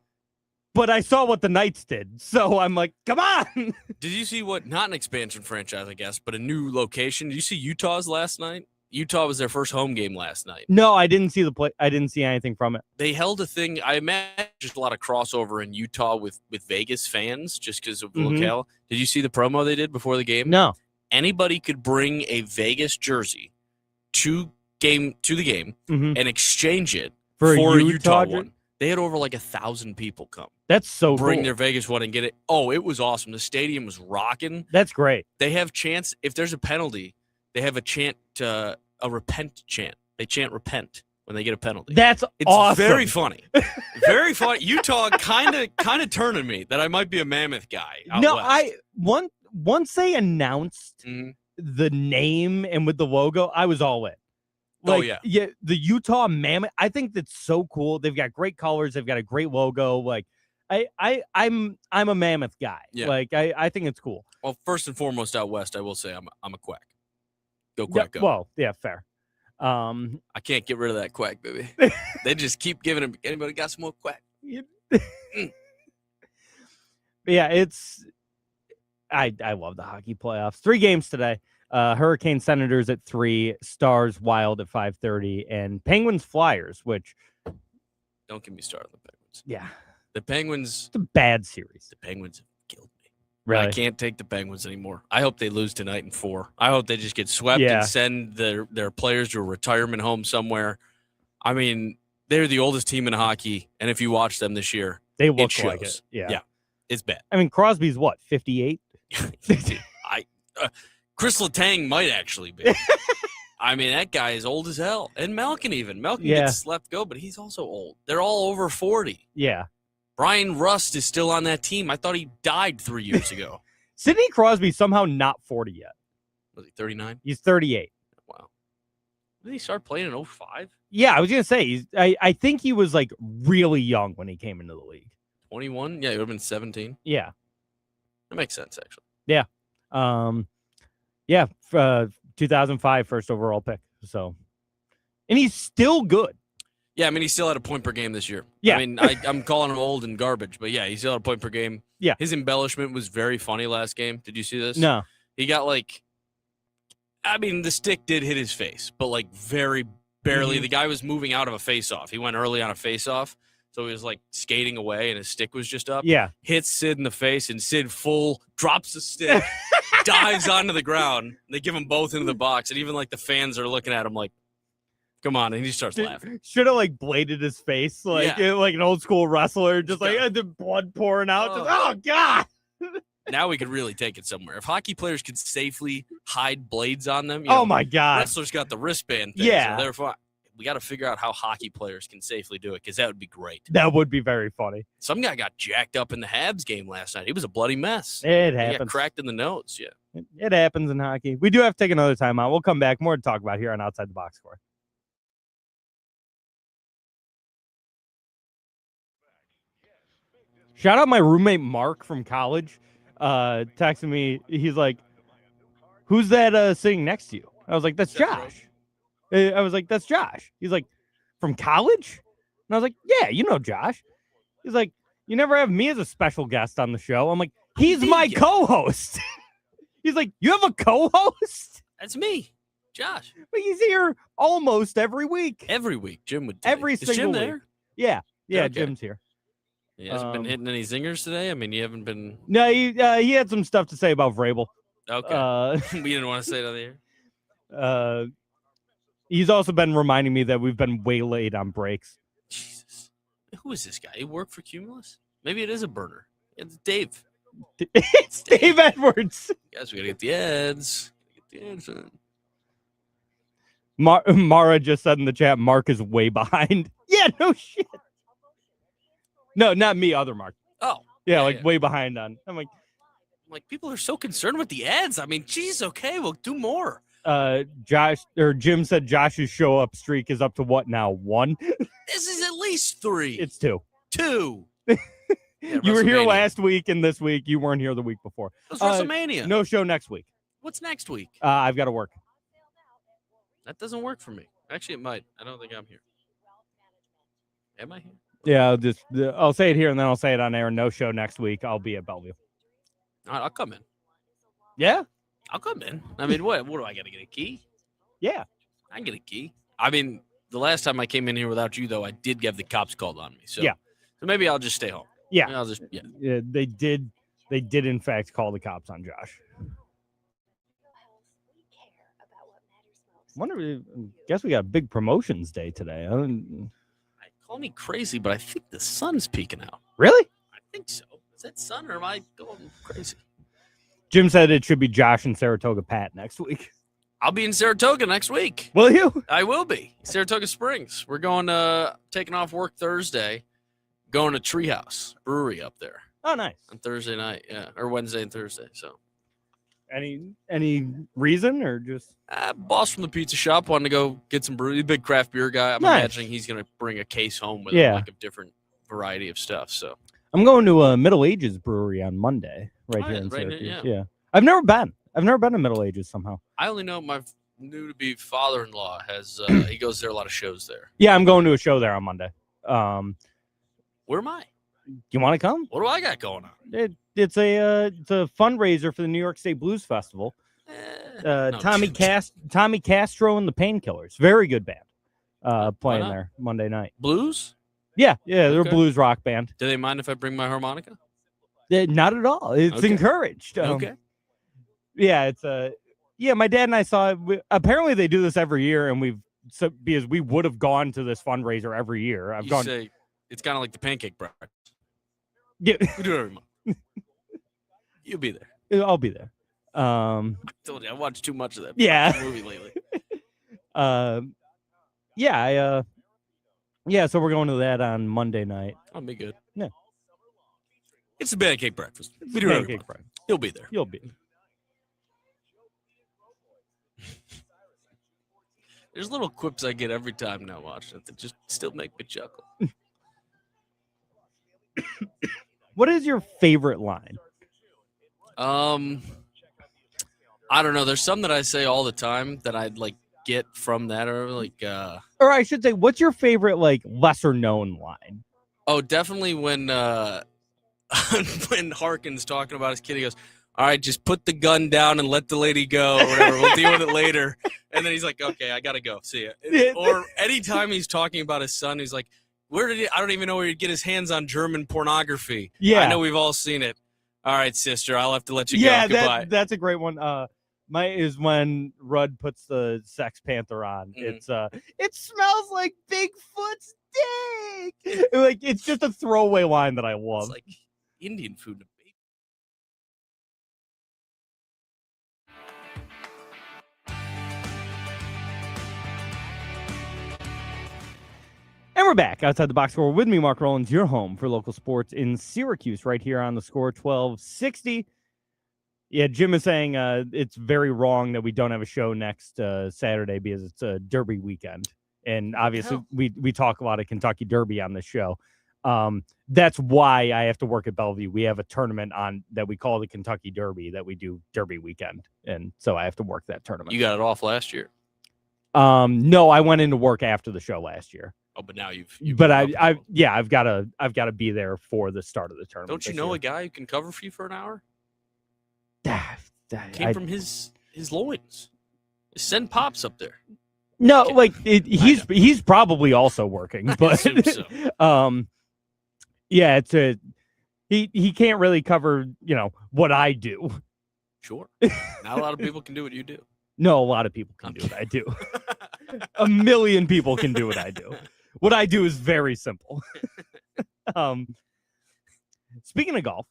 But I saw what the Knights did, so I'm like, come on. Did you see not an expansion franchise, I guess, but a new location? Did you see Utah's last night? Utah was their first home game last night. No, I didn't see the play. I didn't see anything from it. They held a thing. I imagine just a lot of crossover in Utah with Vegas fans just because of the locale. Did you see the promo they did before the game? No. Anybody could bring a Vegas jersey to the game and exchange it for a Utah one. They had over 1,000 people come. That's so bring cool. their Vegas one and get it. Oh, it was awesome. The stadium was rocking. That's great. They have chants. If there's a penalty, they have a chant, a repent chant. They chant repent when they get a penalty. It's awesome. Very funny. Very funny. Utah kind of turning me that I might be a Mammoth guy. Once they announced the name and with the logo, I was all in. The Utah Mammoth. I think that's so cool. They've got great colors. They've got a great logo. I'm a Mammoth guy. Yeah. I think it's cool. Well, first and foremost, out west, I will say I'm a quack. Go quack, go. Well, yeah, fair. I can't get rid of that quack, baby. They just keep giving him. Anybody got some more quack? Yeah, I love the hockey playoffs. 3 games today. Hurricane Senators at 3, Stars Wild at 5:30, and Penguins Flyers, which don't get me started on the Penguins. Yeah. The Penguins. It's a bad series. The Penguins have killed me. Really? I can't take the Penguins anymore. I hope they lose tonight in 4. I hope they just get swept and send their players to a retirement home somewhere. I mean, they're the oldest team in hockey, and if you watch them this year, they look like it. Yeah. It's bad. I mean, Crosby's what, 58? Chris Letang might actually be. I mean, that guy is old as hell. And Malkin even. Malkin gets left go, but he's also old. They're all over 40. Yeah. Brian Rust is still on that team. I thought he died 3 years ago. Sidney Crosby somehow not 40 yet. Was he 39? He's 38. Wow. Did he start playing in 05? Yeah, I was going to say, I think he was really young when he came into the league. 21? Yeah, he would have been 17. Yeah. That makes sense, actually. Yeah. 2005 first overall pick. So, and he's still good. Yeah, I mean, he still had a point per game this year. Yeah. I mean, I'm calling him old and garbage, but yeah, he still had a point per game. Yeah. His embellishment was very funny last game. Did you see this? No. He got the stick did hit his face, but very barely. Mm-hmm. The guy was moving out of a face-off. He went early on a face-off, so he was skating away, and his stick was just up. Yeah. Hits Sid in the face, and Sid drops the stick, dives onto the ground. They give him both into the box, and even the fans are looking at him come on, and he starts laughing. Should have bladed his face like an old school wrestler, just the blood pouring out. Oh God. Now we could really take it somewhere. If hockey players could safely hide blades on them, oh my God, wrestlers got the wristband thing. Yeah, so therefore we got to figure out how hockey players can safely do it, because that would be great. That would be very funny. Some guy got jacked up in the Habs game last night. He was a bloody mess. It He happens. got cracked in the nose. Yeah, it happens in hockey. We do have to take another timeout. We'll come back. More to talk about here on Outside the Box Score. Shout out my roommate Mark from college. Texting me. He's like, "Who's that sitting next to you?" I was like, "That's Josh." I was like, "That's Josh." He's like, "From college?" And I was like, "Yeah, you know Josh." He's like, "You never have me as a special guest on the show." I'm like, "He's my co-host." He's like, "You have a co-host?" That's me, Josh. But he's here almost every week. Every week, Jim would. Every Is single Jim week. there? Yeah, Okay. Jim's here. He hasn't been hitting any zingers today. I mean, you haven't been. No, he had some stuff to say about Vrabel. Okay. We didn't want to say it on the air. He's also been reminding me that we've been way late on breaks. Jesus, who is this guy? He worked for Cumulus? Maybe it is a burner. It's Dave. It's Dave Edwards. Guys, we gotta get the ads. On. Mara just said in the chat, Mark is way behind. Yeah, no shit. No, not me, other Mark. Oh. Yeah, way behind on. I'm like, people are so concerned with the ads. I mean, geez, okay, we'll do more. Jim said Josh's show up streak is up to what now? 1? This is at least 3. It's 2. 2. Yeah, you were here last week, and this week you weren't here the week before. It was WrestleMania. No show next week. What's next week? I've got to work. That doesn't work for me. Actually, it might. I don't think I'm here. Am I here? Yeah, I'll say it here, and then I'll say it on air. No show next week. I'll be at Bellevue. All right, I'll come in. Yeah? I'll come in. I mean, what do I got to get a key? Yeah. I can get a key. I mean, the last time I came in here without you, though, I did have the cops called on me. So, yeah. So maybe I'll just stay home. Yeah. I'll just, yeah. They did, in fact, call the cops on Josh. Guess we got a big promotions day today. Call me crazy, but I think the sun's peeking out. Really? I think so. Is that sun, or am I going crazy? Jim said it should be Josh and Saratoga Pat next week. I'll be in Saratoga next week. Will you? I will be. Saratoga Springs. We're going taking off work Thursday, going to Treehouse Brewery up there. Oh, nice. On Thursday night, yeah, or Wednesday and Thursday. So, any reason or just? Boss from the pizza shop wanted to go get some brew. He's a big craft beer guy. I'm imagining he's going to bring a case home with him, like a different variety of stuff. So I'm going to a Middle Ages brewery on Monday, here in Syracuse. Yeah. I've never been to Middle Ages somehow. I only know my new-to-be father-in-law has. He goes there a lot of shows there. Yeah, I'm going to a show there on Monday. Where am I? You want to come? What do I got going on? It's a fundraiser for the New York State Blues Festival. Tommy Castro and the Painkillers, very good band, playing there Monday night. Blues? Yeah, they're a blues rock band. Do they mind if I bring my harmonica? Not at all. It's encouraged. Okay. Yeah, it's my dad and I saw it. Apparently they do this every year, and because we would have gone to this fundraiser every year. Say it's kind of like the pancake breakfast. Yeah, we do it every month. You'll be there. I'll be there. I told you I watched too much of that movie lately. So we're going to that on Monday night. I'll be good. Yeah. It's a pancake breakfast. We do pancake breakfast. You'll be there. You'll be. There's little quips I get every time now watching it that just still make me chuckle. What is your favorite line? I don't know. There's some that I say all the time that I get from that, or or I should say, what's your favorite like lesser known line? Oh, definitely when when Harkin's talking about his kid, he goes, "All right, just put the gun down and let the lady go, or whatever. We'll deal with it later." And then he's like, "Okay, I gotta go. See ya." Or anytime he's talking about his son, he's like, I don't even know where he'd get his hands on German pornography. Yeah. I know we've all seen it. All right, sister, I'll have to let you go. Goodbye. That's a great one. Is when Rudd puts the Sex Panther on. Mm-hmm. It smells like Bigfoot's dick. Like, it's just a throwaway line that I love. It's like Indian food. And we're back outside the box score with me, Mark Rowlands, your home for local sports in Syracuse, right here on the Score 1260. Yeah, Jim is saying it's very wrong that we don't have a show next Saturday because it's a Derby weekend. And obviously we talk a lot of Kentucky Derby on this show. That's why I have to work at Bellevue. We have a tournament on that we call the Kentucky Derby that we do Derby weekend. And so I have to work that tournament. You got it off last year? No, I went into work after the show last year. Oh, but now you've but I've got to be there for the start of the tournament. Don't you know a guy who can cover for you for an hour? Came from his loins. Send Pops up there. No, like he's probably also working, but so. Yeah, he can't really cover, what I do. Sure. Not a lot of people can do what you do. No, a lot of people can do what I do. A million people can do what I do. What I do is very simple. Speaking of golf,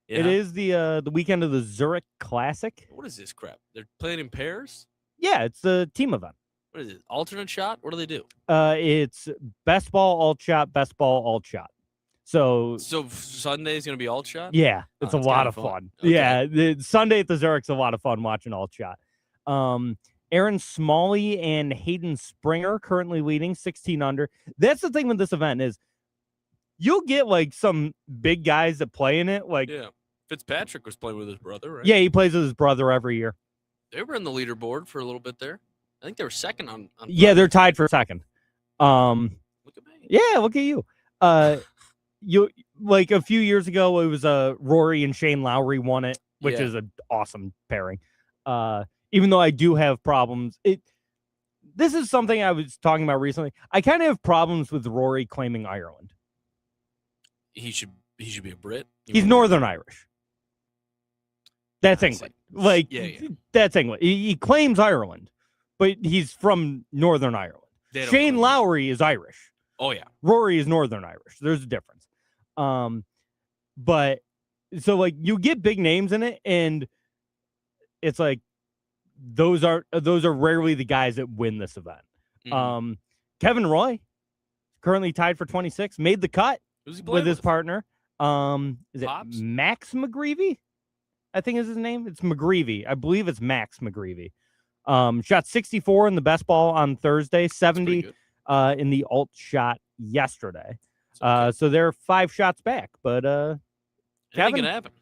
it is the weekend of the Zurich Classic. What is this crap? They're playing in pairs? Yeah, it's a team event. What is it? Alternate shot? What do they do? It's best ball, alt shot, best ball, alt shot. So Sunday is going to be alt shot? Yeah, it's a lot of fun. Okay. Yeah, the Sunday at the Zurich's a lot of fun watching alt shot. Aaron Smalley and Hayden Springer currently leading 16 under. That's the thing with this event is you'll get like some big guys that play in it. Like Fitzpatrick was playing with his brother, right? Yeah, he plays with his brother every year. They were in the leaderboard for a little bit there. I think they were second on Yeah, they're tied for second. Look at me. Yeah, look at you. You like a few years ago, it was Rory and Shane Lowry won it, which is an awesome pairing. Even though I do have problems, this is something I was talking about recently. I kind of have problems with Rory claiming Ireland. He should be a Brit. He's Northern Irish. That's England. That's England. He claims Ireland, but he's from Northern Ireland. Shane Lowry is Irish. Oh yeah. Rory is Northern Irish. There's a difference. But so like you get big names in it, and it's like those are rarely the guys that win this event. Mm-hmm. Kevin Roy, currently tied for 26, made the cut with his partner. Is Pops? It Max McGreevy? I think is his name. It's McGreevy. I believe it's Max McGreevy. Shot 64 in the best ball on Thursday, 70 in the alt shot yesterday. Okay. So they're 5 shots back, but Kevin gonna happen.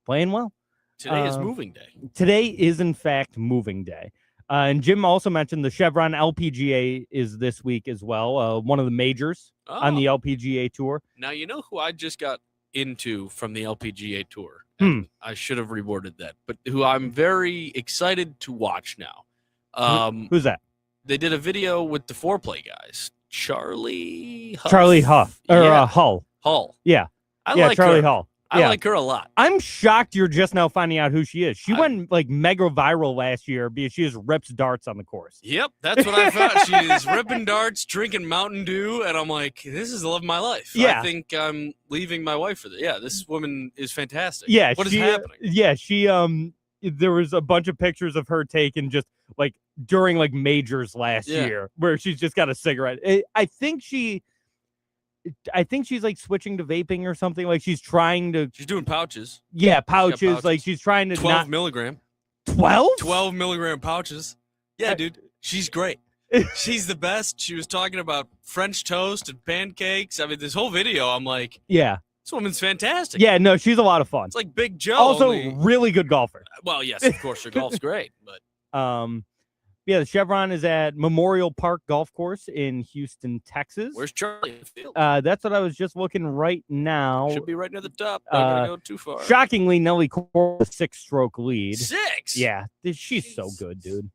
Playing well. Today is moving day. Today is, in fact, moving day. And Jim also mentioned the Chevron LPGA is this week as well, one of the majors on the LPGA Tour. Now, you know who I just got into from the LPGA Tour? I should have reworded that, but who I'm very excited to watch now. Who's that? They did a video with the foreplay guys. Charlie Huff. Hull. Yeah. I like Charlie her. Hull. I like her a lot. I'm shocked you're just now finding out who she is. She went like mega viral last year because she just rips darts on the course. Yep, that's what I thought. She's ripping darts, drinking Mountain Dew, and I'm like, this is the love of my life. Yeah. I think I'm leaving my wife for this. Yeah, this woman is fantastic. Yeah. What is happening? She there was a bunch of pictures of her taken just like during like majors last year where she's just got a cigarette. I think she's like switching to vaping or something. Like she's doing pouches. Yeah, pouches. Like she's trying to 12 milligram. 12? 12 milligram pouches. Yeah, dude. She's great. She's the best. She was talking about French toast and pancakes. I mean, this whole video, I'm like, yeah, this woman's fantastic. Yeah, no, she's a lot of fun. It's like Big Joe. Also, really good golfer. Well, yes, of course, her golf's great, but The Chevron is at Memorial Park Golf Course in Houston, Texas. Where's Charlie in the field? That's what I was just looking right now. Should be right near the top. Not gonna go too far. Shockingly, Nelly Cora, 6-stroke lead. 6? Yeah, she's so good, dude.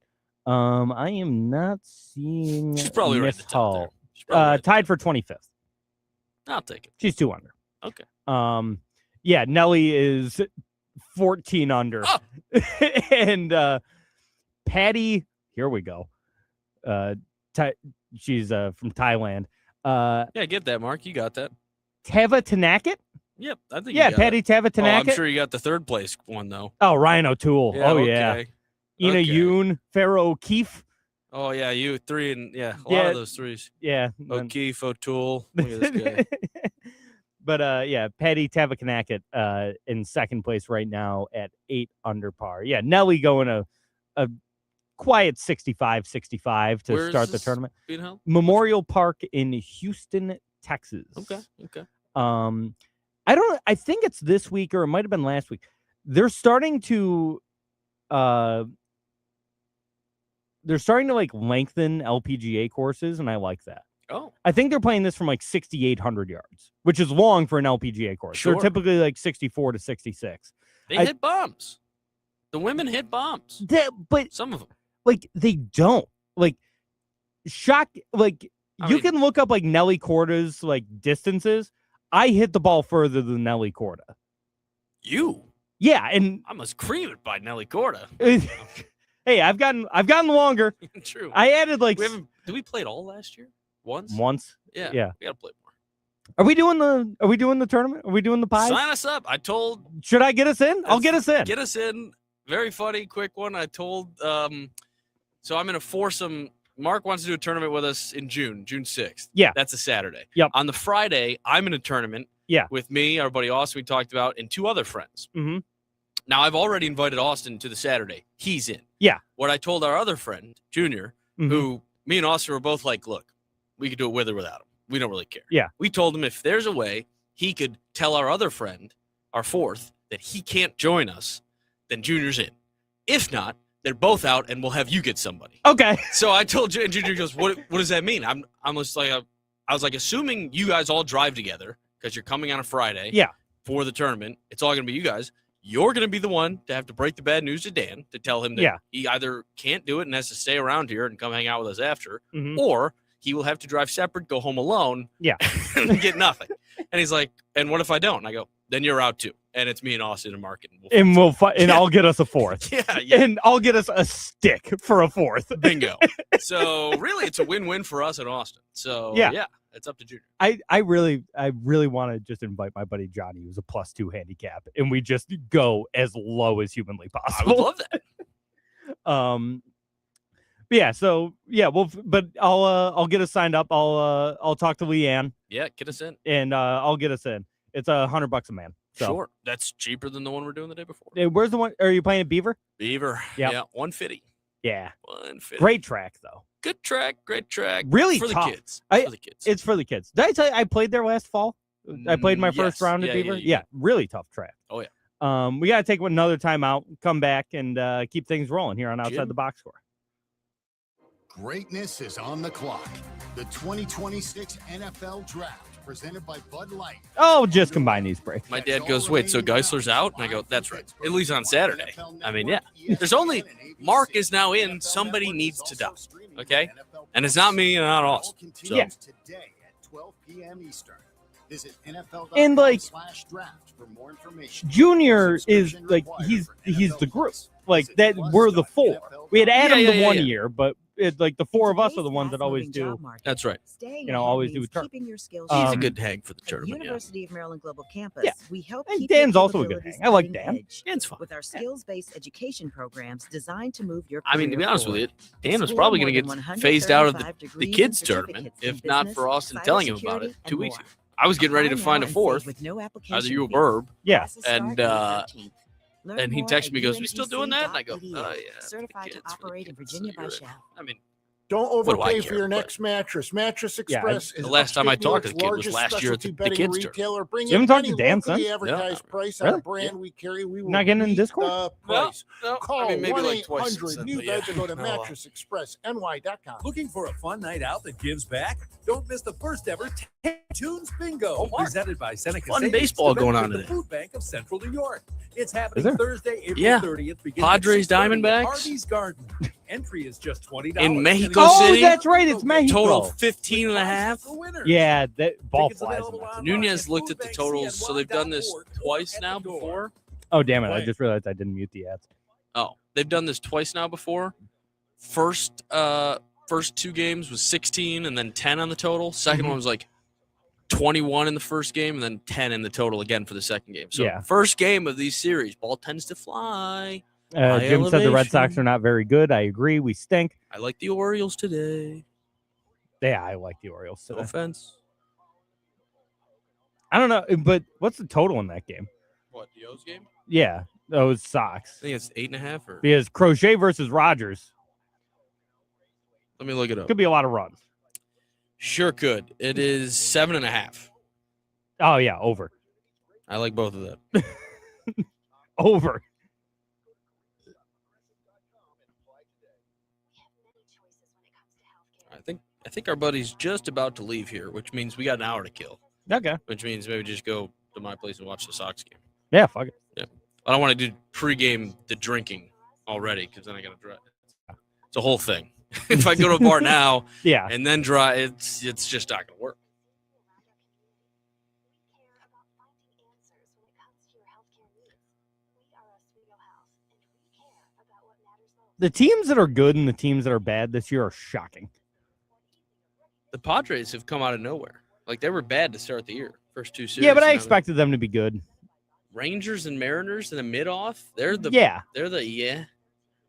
I am not seeing. She's probably right Miss at the top Hull. there. Tied for 25th. I'll take it. She's 2 under. Okay. Yeah, Nelly is 14 under. Oh! And Patty, here we go. She's from Thailand. Yeah, get that, Mark. You got that. Tava Tanakit? Yep, I think. Yeah, you got Patty it. Tava Tanakit. I'm sure you got the third place one though. Oh, Ryan O'Toole. Yeah. Okay. Ina Okay. Yoon, Pharaoh O'Keefe. Oh yeah, you 3 and a lot of those threes. Yeah. O'Keefe, O'Toole. Look at this guy. But Patty Tavakanakit in second place right now at 8 under par. Yeah, Nelly going a quiet 65-65 to Where is start the this tournament. being held? Memorial Park in Houston, Texas. Okay. I think it's this week or it might have been last week. They're starting to like lengthen LPGA courses, and I like that. Oh, I think they're playing this from like 6,800 yards, which is long for an LPGA course. Sure. They're typically like 64 to 66. they hit bombs. The women hit bombs. But Some of them. like they don't like shock. Like I you mean- can look up like Nelly Corda's like distances. I hit the ball further than Nelly Corda. You. Yeah, and I must cream it by Nelly Corda. hey, I've gotten longer. True. I added like Did we play it all last year? Once? Yeah. We gotta play more. Are we doing the tournament? Are we doing the pies? Sign us up. I told. Should I get us in? I'll get us in. Get us in. Very funny, quick one. I told. So I'm in a foursome. Mark wants to do a tournament with us in June 6th. Yeah. That's a Saturday. Yep. On the Friday, I'm in a tournament. Yeah. With me, our buddy Austin, we talked about, and 2 other friends. Mm-hmm. Now, I've already invited Austin to the Saturday. He's in. Yeah. What I told our other friend, Junior, Mhm. who me and Austin were both like, look, we could do it with or without him. We don't really care. Yeah. We told him if there's a way he could tell our other friend, our fourth, that he can't join us, then Junior's in. If not, they're both out, and we'll have you get somebody. Okay. So I told you, and Junior goes, "What does that mean?" I'm just like, I was like, assuming you guys all drive together because you're coming on a Friday. Yeah. For the tournament, it's all going to be you guys. You're going to be the one to have to break the bad news to Dan to tell him that he either can't do it and has to stay around here and come hang out with us after, or he will have to drive separate, go home alone, and get nothing. And he's like, "And what if I don't?" And I go, "Then you're out too." And it's me and Austin and Mark, and I'll get us a fourth. Yeah. And I'll get us a stick for a fourth. Bingo. So really, it's a win-win for us in Austin. So yeah, it's up to Junior. I really want to just invite my buddy Johnny, who's a +2 handicap, and we just go as low as humanly possible. I would love that. But I'll get us signed up. I'll talk to Leanne. Yeah, get us in. And I'll get us in. It's $100 a man. So. Sure. That's cheaper than the one we're doing the day before. Where's the one? Are you playing at Beaver? Beaver. Yep. Yeah. 150. Yeah. 150. Great track though. Good track. Great track. Really for tough. The kids. For the kids. It's for the kids. Did I tell you I played there last fall? I played my first round at Beaver. Yeah. Really tough track. Oh yeah. We got to take another time out, come back, and keep things rolling here on Outside the Box Score. Greatness is on the clock. The 2026 NFL Draft, presented by Bud Light. Oh, just combine these breaks. My dad goes, "Wait, so Geisler's out?" And I go, "That's right. At least on Saturday." I mean, yeah. There's only Mark is now in. Somebody needs to die. Okay? And it's not me and not Austin. So. Yeah. Today at 12 p.m. Eastern. Visit And like NFL.com/draft for more information. Junior is like he's the group. Like that we're the 4. We had Adam the 1 year, but it's like the 4 of us are the ones that always do. That's right. Always do a turn. He's a good hang for the At tournament. University of Maryland Global Campus, Yeah. we help And keep Dan's your also a good capabilities hang. I like cutting Dan. edge Dan's fun. with our skills-based education programs designed to move your I mean, to be career honest with forward. you, Dan was Explore probably more going to than get 135 phased out of the degrees kids' and tournament certificates if in not business, for Austin telling him about it cybersecurity, 2 and weeks more. ago. I was getting ready to Apply find now a and fourth. save with no Either application you or fee. Burb. Yeah. Classes start And, May 13th. Learn And he more texted at me, goes, "We still doing that?" And I go, UNGC.edu. "Oh, yeah. for the Certified to kids, for the operate in kids." Virginia So by you're Shell. right. I mean, Don't What do I overpay care? for your But- next mattress. Mattress Express is The last time I upstate New talked to York's the kid was largest last year at specialty the bedding kids' turf. retailer. Bring You haven't in talked to any Dan locally since? advertised Yeah. price on Really? a brand we carry. We will Not getting in beat Discord? the price. No, Call I mean, maybe like twice since 1-800 then, new but yeah. beds or go to Oh, well. mattressexpressny.com. Looking for a fun night out that gives back? Don't miss the first ever Tunes Bingo, Oh, Mark. presented by Seneca Fun Savings baseball to going benefit on the today. Food Bank of Central New York. It's Is there? happening Thursday, April Yeah. 30th. beginning Padres, at 6:30 at Diamondbacks. Harvey's Garden. Entry is just $20. In Mexico Oh, City? that's right. It's Mexico. Total 15 and a half. Yeah, that ball Tickets flies. available online Nunez at looked at the totals, so they've done this twice now before. Oh, damn it. I Right. just realized I didn't mute the ads. Oh, they've done this twice now before. First two games was 16 and then 10 on the total. 2nd one was like 21 in the first game and then 10 in the total again for the second game. So Yeah. first game of these series, ball tends to fly. Jim said the Red Sox elevation. are not very good. I agree. We stink. I like the Orioles today. Yeah, I like the Orioles. No Today. offense. I don't know, but what's the total in that game? What, the O's game? Yeah, those Sox. I think it's 8.5 or Because Crochet versus Rogers let me look it up. could be a lot of runs. Sure could. It is 7.5. Oh, yeah, over. I like both of them. Over. I think our buddy's just about to leave here, which means we got an hour to kill. Okay. Which means maybe just go to my place and watch the Sox game. Yeah, fuck it. I don't want to do pregame the drinking already because then I got to drive. It's a whole thing. If I go to a bar now Yeah. and then drive, it's just not going to work. The teams that are good and the teams that are bad this year are shocking. The Padres have come out of nowhere. Like they were bad to start the year, first two series. Yeah, but I and now expected them to be good. Rangers and Mariners in the mid-off. They're the Yeah.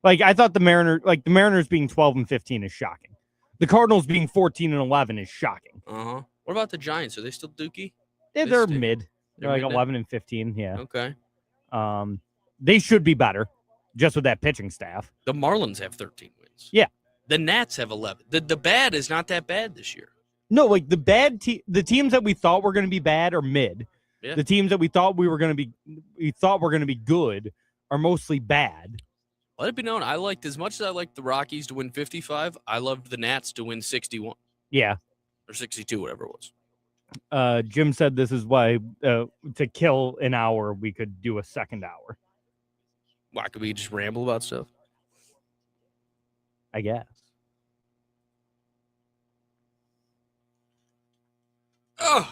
Like I thought the Mariners being 12 and 15 is shocking. The Cardinals being 14 and 11 is shocking. Uh-huh. What about the Giants? Are they still dookie? They're stink. mid. They're like mid now? 11 and 15. Yeah. Okay. They should be better just with that pitching staff. The Marlins have 13 wins. Yeah. The Nats have 11. The bad is not that bad this year. No, like the teams that we thought were going to be bad are mid. Yeah. The teams that we thought were going to be good are mostly bad. Let it be known, I liked as much as I liked the Rockies to win 55. I loved the Nats to win 61 Yeah. or 62, whatever it was. Jim said this is why to kill an hour we could do a second hour. Why could we just ramble about stuff? I guess. Oh.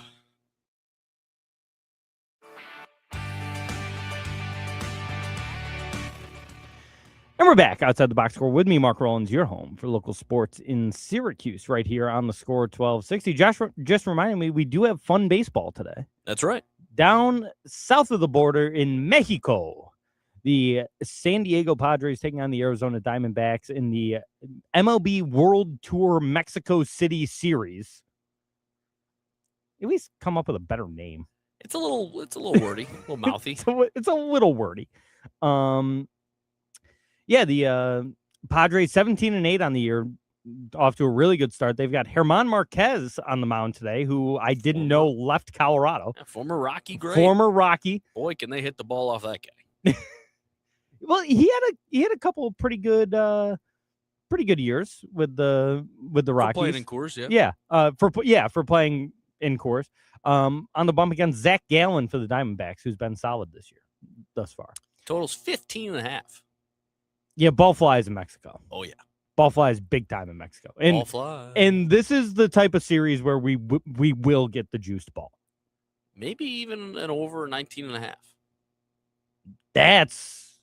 And we're back outside the box score with me, Mark Rowlands, your home for local sports in Syracuse, right here on the score 1260. Josh just reminded me we do have fun baseball today. That's right. Down south of the border in Mexico, the San Diego Padres taking on the Arizona Diamondbacks in the MLB World Tour Mexico City Series. At least come up with a better name. It's a little wordy, a little mouthy. It's a little wordy. Yeah, the Padres 17-8 on the year, off to a really good start. They've got German Marquez on the mound today, who I didn't know left Colorado. Yeah, former Rocky great. Former Rocky. Boy, can they hit the ball off that guy. Well, he had a couple of pretty good years with the Rockies. Playing in Coors, yeah. For playing in Coors. On the bump against Zach Gallen for the Diamondbacks, who's been solid this year thus far. Totals 15.5. Yeah, ball flies in Mexico. Oh, yeah. Ball flies big time in Mexico. And Ball fly. And this is the type of series where we will get the juiced ball. Maybe even an over 19.5. That's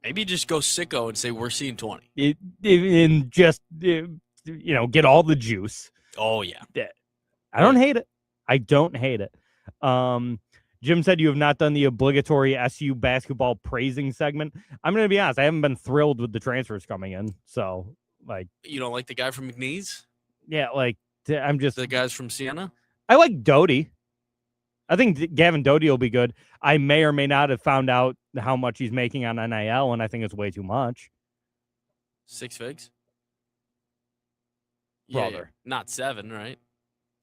Maybe just go sicko and say we're seeing 20. and just get all the juice. Oh, yeah. I don't hate it. I don't hate it. Jim said you have not done the obligatory SU basketball praising segment. I'm going to be honest. I haven't been thrilled with the transfers coming in. So, You don't like the guy from McNeese? yeah, I'm just. The guys from Siena? I like Doty. I think Gavin Doty will be good. I may or may not have found out how much he's making on NIL, and I think it's way too much. 6 figs? brother. Not 7, right?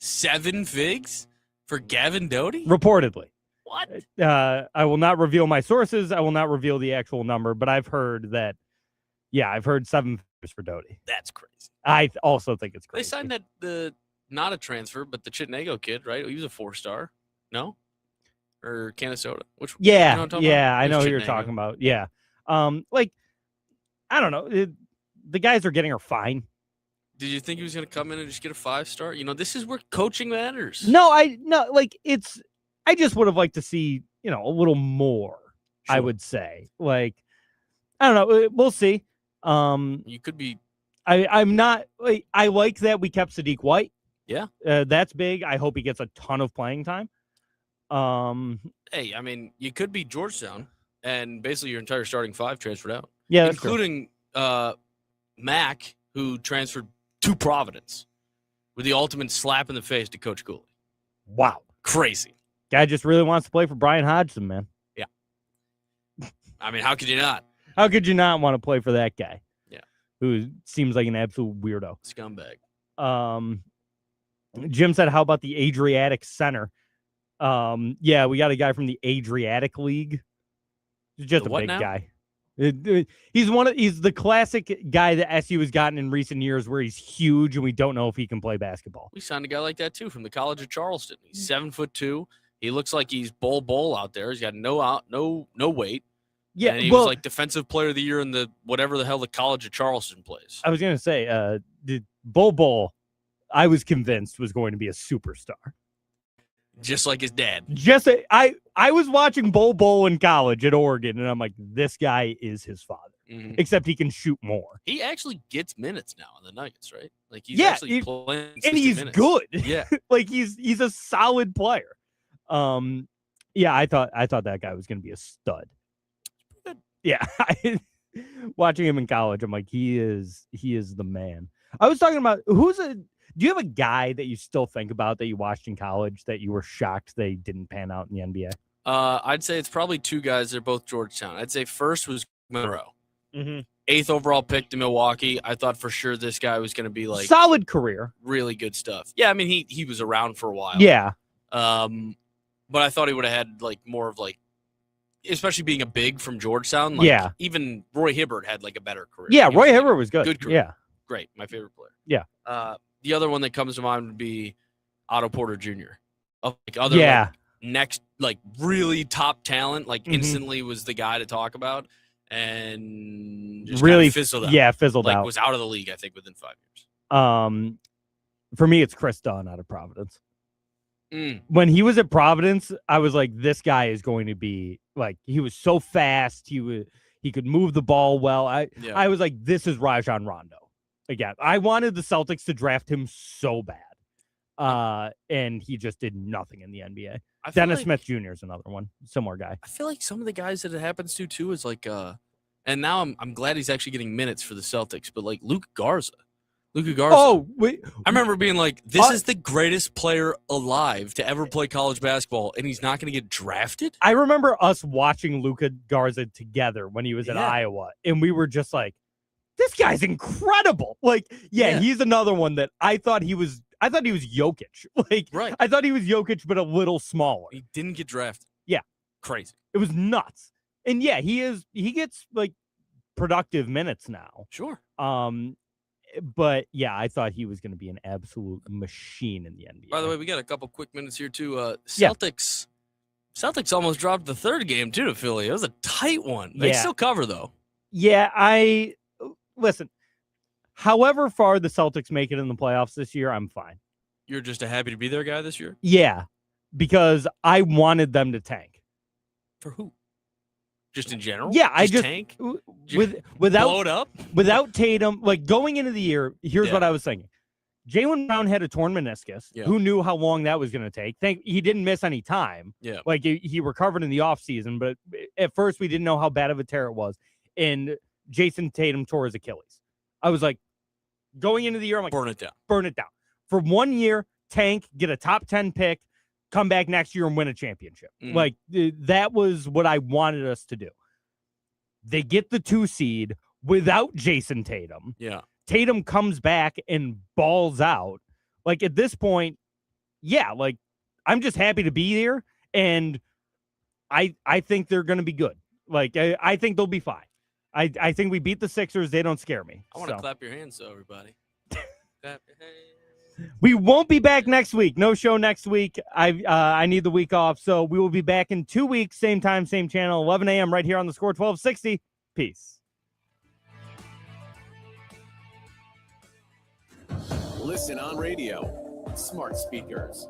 7 figs for Gavin Doty? Reportedly. What? I will not reveal my sources. I will not reveal the actual number, but I've heard that. Yeah, I've heard 7 figures for Doty. That's crazy. I also think it's crazy. They signed that not a transfer, but the Chitnago kid, right? He was a 4-star. No? Or Canastota? Which? Yeah, you know what I'm talking yeah, about? I know who Chitnago. you're talking about. Yeah, like I don't know. The guys they're getting are fine. Did you think he was going to come in and just get a 5-star? You know, this is where coaching matters. No, like it's. I just would have liked to see a little more. Sure. I would say, like, I don't know. We'll see. You could be. I'm not. Like, I like that we kept Sadiq White. Yeah, that's big. I hope he gets a ton of playing time. Hey, I mean, you could be Georgetown, and basically your entire starting 5 transferred out. Yeah, including Mac, who transferred to Providence with the ultimate slap in the face to Coach Cooley. Wow, crazy. Guy just really wants to play for Brian Hodgson, man. Yeah. I mean, how could you not? How could you not want to play for that guy? Yeah. Who seems like an absolute weirdo. Scumbag. Jim said, how about the Adriatic Center? Yeah, we got a guy from the Adriatic League. He's just a big guy. He's the classic guy that SU has gotten in recent years where he's huge and we don't know if he can play basketball. We signed a guy like that too from the College of Charleston. He's 7'2". He looks like he's bull out there. He's got no weight. Yeah, and he was like defensive player of the year in the whatever the hell the College of Charleston plays. I was gonna say, the Bull, I was convinced was going to be a superstar, just like his dad. I was watching Bull in college at Oregon, and I'm like, this guy is his father. Mm-hmm. Except he can shoot more. He actually gets minutes now in the Nuggets, right? Like he's actually playing, and he's minutes. Good. Yeah, like he's a solid player. Yeah, I thought that guy was going to be a stud. Good. Yeah, watching him in college, I'm like, he is the man. I was talking about do you have a guy that you still think about that you watched in college that you were shocked they didn't pan out in the NBA? I'd say it's probably 2 guys. They're both Georgetown. I'd say first was Monroe. Mm-hmm. 8th overall pick to Milwaukee. I thought for sure this guy was going to be like solid career, really good stuff. Yeah, I mean he was around for a while. Yeah. But I thought he would have had like more of like, especially being a big from Georgetown. Like, yeah. Even Roy Hibbert had like a better career. Yeah, Roy Hibbert was good. Good career. Yeah. Great. My favorite player. Yeah. The other one that comes to mind would be Otto Porter Jr. Like next like really top talent, like instantly was the guy to talk about, and just really fizzled out. Yeah, fizzled out. Was out of the league, I think, within 5 years. For me, it's Chris Dunn out of Providence. When he was at Providence, I was like, this guy is going to be like, he was so fast. He could move the ball well. I was like, this is Rajon Rondo. Again, I wanted the Celtics to draft him so bad. And he just did nothing in the NBA. Dennis Smith Jr. is another one. Similar guy. I feel like some of the guys that it happens to too is like and now I'm glad he's actually getting minutes for the Celtics, but like Luka Garza. Oh, wait. I remember being like, this is the greatest player alive to ever play college basketball, and he's not going to get drafted? I remember us watching Luka Garza together when he was at Iowa, and we were just like, this guy's incredible. Like, he's another one that I thought he was Jokic. Like, right. I thought he was Jokic, but a little smaller. He didn't get drafted. Yeah. Crazy. It was nuts. And yeah, he gets like productive minutes now. Sure. But yeah, I thought he was going to be an absolute machine in the NBA. By the way, we got a couple quick minutes here too. Celtics almost dropped the 3rd game too to Philly. It was a tight one. They still cover though. Yeah, listen. However far the Celtics make it in the playoffs this year, I'm fine. You're just a happy to be there guy this year? Yeah, because I wanted them to tank. For who? Just in general? Yeah, I just tank without blow it up without Tatum. Like going into the year, here's what I was thinking: Jaylen Brown had a torn meniscus. Yeah. Who knew how long that was going to take? He didn't miss any time. Yeah, like he recovered in the offseason, but at first we didn't know how bad of a tear it was. And Jason Tatum tore his Achilles. I was like, going into the year, I'm like, burn it down for 1 year. Tank, get a top 10 pick. Come back next year and win a championship. Like, that was what I wanted us to do. They get the 2 seed without Jason Tatum. Yeah. Tatum comes back and balls out, like at this point, yeah, like I'm just happy to be here, and I think they're going to be good. Like I think they'll be fine. I think we beat the Sixers. They don't scare me. I want to clap your hands, though, everybody. Clap your hands. We won't be back next week. No show next week. I need the week off, so we will be back in 2 weeks, same time, same channel, 11 a.m. right here on the Score 1260. Peace. Listen on radio, smart speakers,